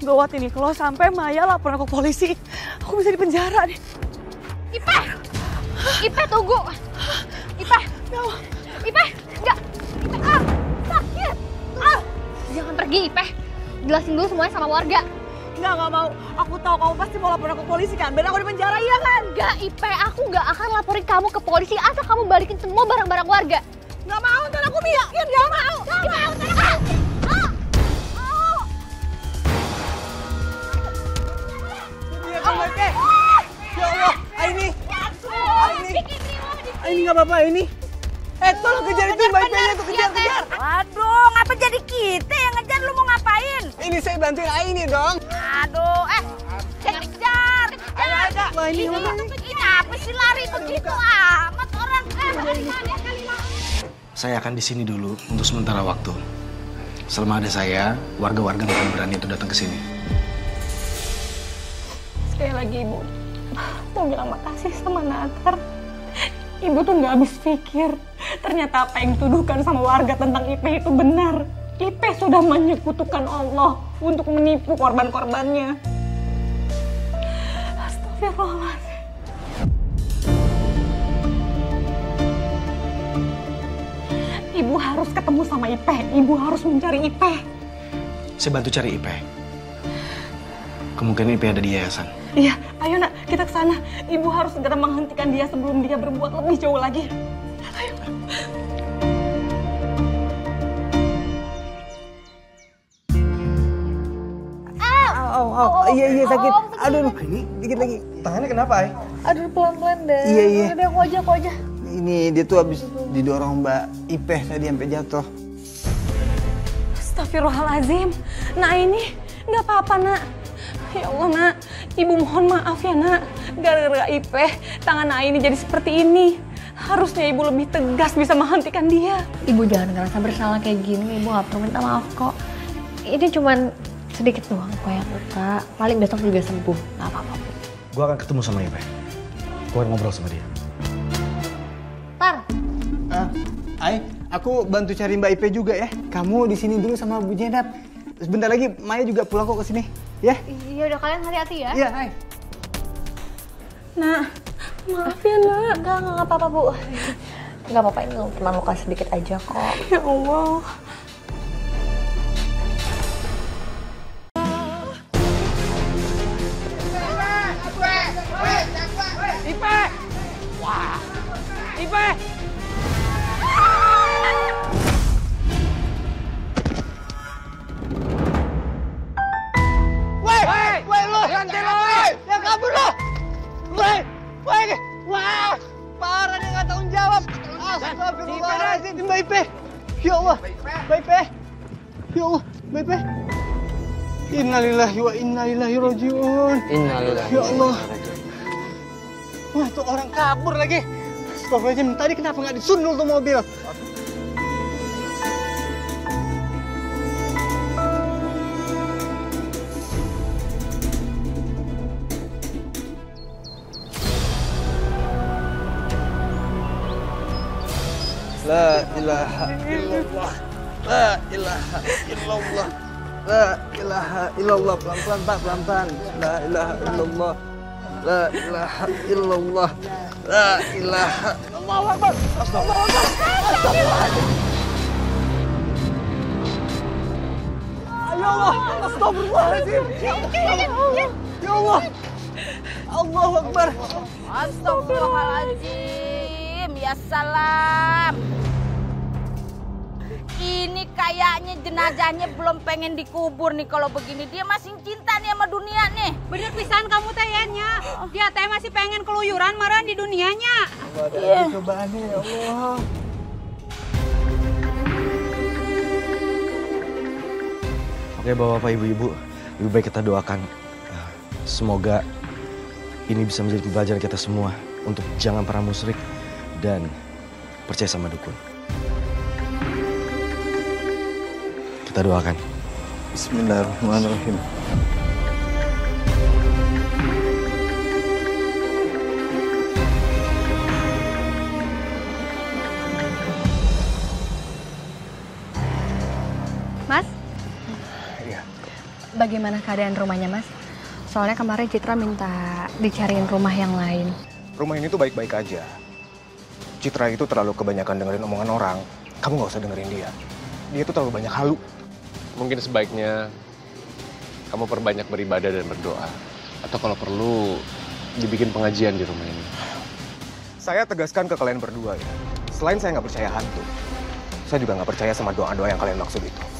gawat ini. Kalau sampai Maya laporan ke polisi, aku bisa dipenjara nih. Ipeh! Ipeh tunggu! Ipeh! Ipeh! Enggak! Ipeh! Sakit! Jangan pergi Ipeh! Jelasin dulu semuanya sama warga. Nggak mau. Aku tahu kamu pasti mau laporan ke polisi kan? Biar aku dipenjara, iya kan? Enggak Ipeh, aku nggak akan laporin kamu ke polisi asal kamu balikin semua barang-barang warga. Nggak mau, ntar aku bikin. Nggak mau! Nggak mau, ntar aku... Iya kan, Mike? Ya Allah, Aini! Aini nggak apa-apa, Aini. Tolong kejar itu Mbak Ipenya tuh, kejar. Waduh, ngapa jadi kita yang ngejar? Lu mau ngapain? Ini saya bantuin Aini dong. Aduh, kejar. Wah, ini Ini apa sih lari begitu amat orang? Saya akan di sini dulu untuk sementara waktu. Selama ada saya, warga-warga nggak akan berani untuk datang ke sini. Sekali lagi Ibu, mau bilang makasih sama Natar. Ibu tuh nggak habis pikir. Ternyata apa yang dituduhkan sama warga tentang Ipeh itu benar. Ipeh sudah menyekutukan Allah untuk menipu korban-korbannya. Astagfirullahaladzim. Ibu harus ketemu sama Ipeh. Ibu harus mencari Ipeh. Saya bantu cari Ipeh. Kemungkinan Ipeh ada di yayasan. Iya, ayo nak, kita ke sana. Ibu harus segera menghentikan dia sebelum dia berbuat lebih jauh lagi. Ayo. Iya sakit. Aduh, ini dikit lagi. Tangannya kenapa, Ay? Aduh pelan-pelan deh. Iya. Udah aku aja. Ini dia tuh habis didorong Mbak Ipeh tadi sampai jatuh. Astagfirullahaladzim. Nak ini nggak apa-apa nak. Ya Allah nak, Ibu mohon maaf ya nak. Gara-gara Ipeh, tangan Nak ini jadi seperti ini. Harusnya Ibu lebih tegas bisa menghentikan dia. Ibu jangan ngerasa bersalah kayak gini. Ibu gak perlu minta maaf kok. Ini cuman sedikit doang kok yang luka. Paling besok juga sembuh. Gak apa-apa. Gue akan ketemu sama Ipeh. Gue akan ngobrol sama dia. Tar. Ay, aku bantu cari Mbak Ipeh juga ya. Kamu di sini dulu sama Bu Zainab. Sebentar lagi Maya juga pulang kok ke sini, ya? Iya udah kalian hati-hati ya. Iya, Ay. Nak, maaf ya nak. Enggak apa-apa Bu. Enggak apa-apa, ini cuma luka sedikit aja kok. Ya Allah. Ipeh! Wah! Ipeh! Woi, lo! Ganti lo! Yang kabur lo! Woi! Wah! Parah dia nggak tanggung jawab. Astagfirullahaladzim, Mbak Ipeh. Ya Allah, Mbak Ipeh. Ya Allah, Mbak Ipeh. Innalillahi wa inna ilaihi rajiun. Innalillahi. Ya Allah. Wah, tuh orang kabur lagi. Astagfirullahaladzim, tadi kenapa nggak disundul tuh mobil? La ilaha illallah. La ilaha illallah. La ilaha illallah. Pelan-pelan, Pak, pelan-pelan. La ilaha illallah. La ilaha illallah. La ilaha. Allahu Akbar. Astagfirullahaladzim. Ya Allah, astagfirullahaladzim. Ya Allah. Allahu Akbar. Astagfirullahaladzim. Ya salam. Ini kayaknya jenazahnya belum pengen dikubur nih kalau begini. Dia masih cinta nih sama dunia nih. Bener pisan kamu teh ya nya. Dia teh masih pengen keluyuran marahan di dunianya. Ada cobaannya ya Allah. Oke bapak-bapak ibu-ibu, lebih baik kita doakan. Semoga ini bisa menjadi pembelajaran kita semua untuk jangan pernah musyrik dan percaya sama dukun. Kita doakan. Bismillahirrahmanirrahim. Mas? Iya. Bagaimana keadaan rumahnya, Mas? Soalnya kemarin Citra minta dicariin rumah yang lain. Rumah ini tuh baik-baik aja. Citra itu terlalu kebanyakan dengerin omongan orang. Kamu nggak usah dengerin dia. Dia tuh terlalu banyak halu. Mungkin sebaiknya kamu perbanyak beribadah dan berdoa. Atau kalau perlu, dibikin pengajian di rumah ini. Saya tegaskan ke kalian berdua ya. Selain saya nggak percaya hantu, saya juga nggak percaya sama doa-doa yang kalian maksud itu.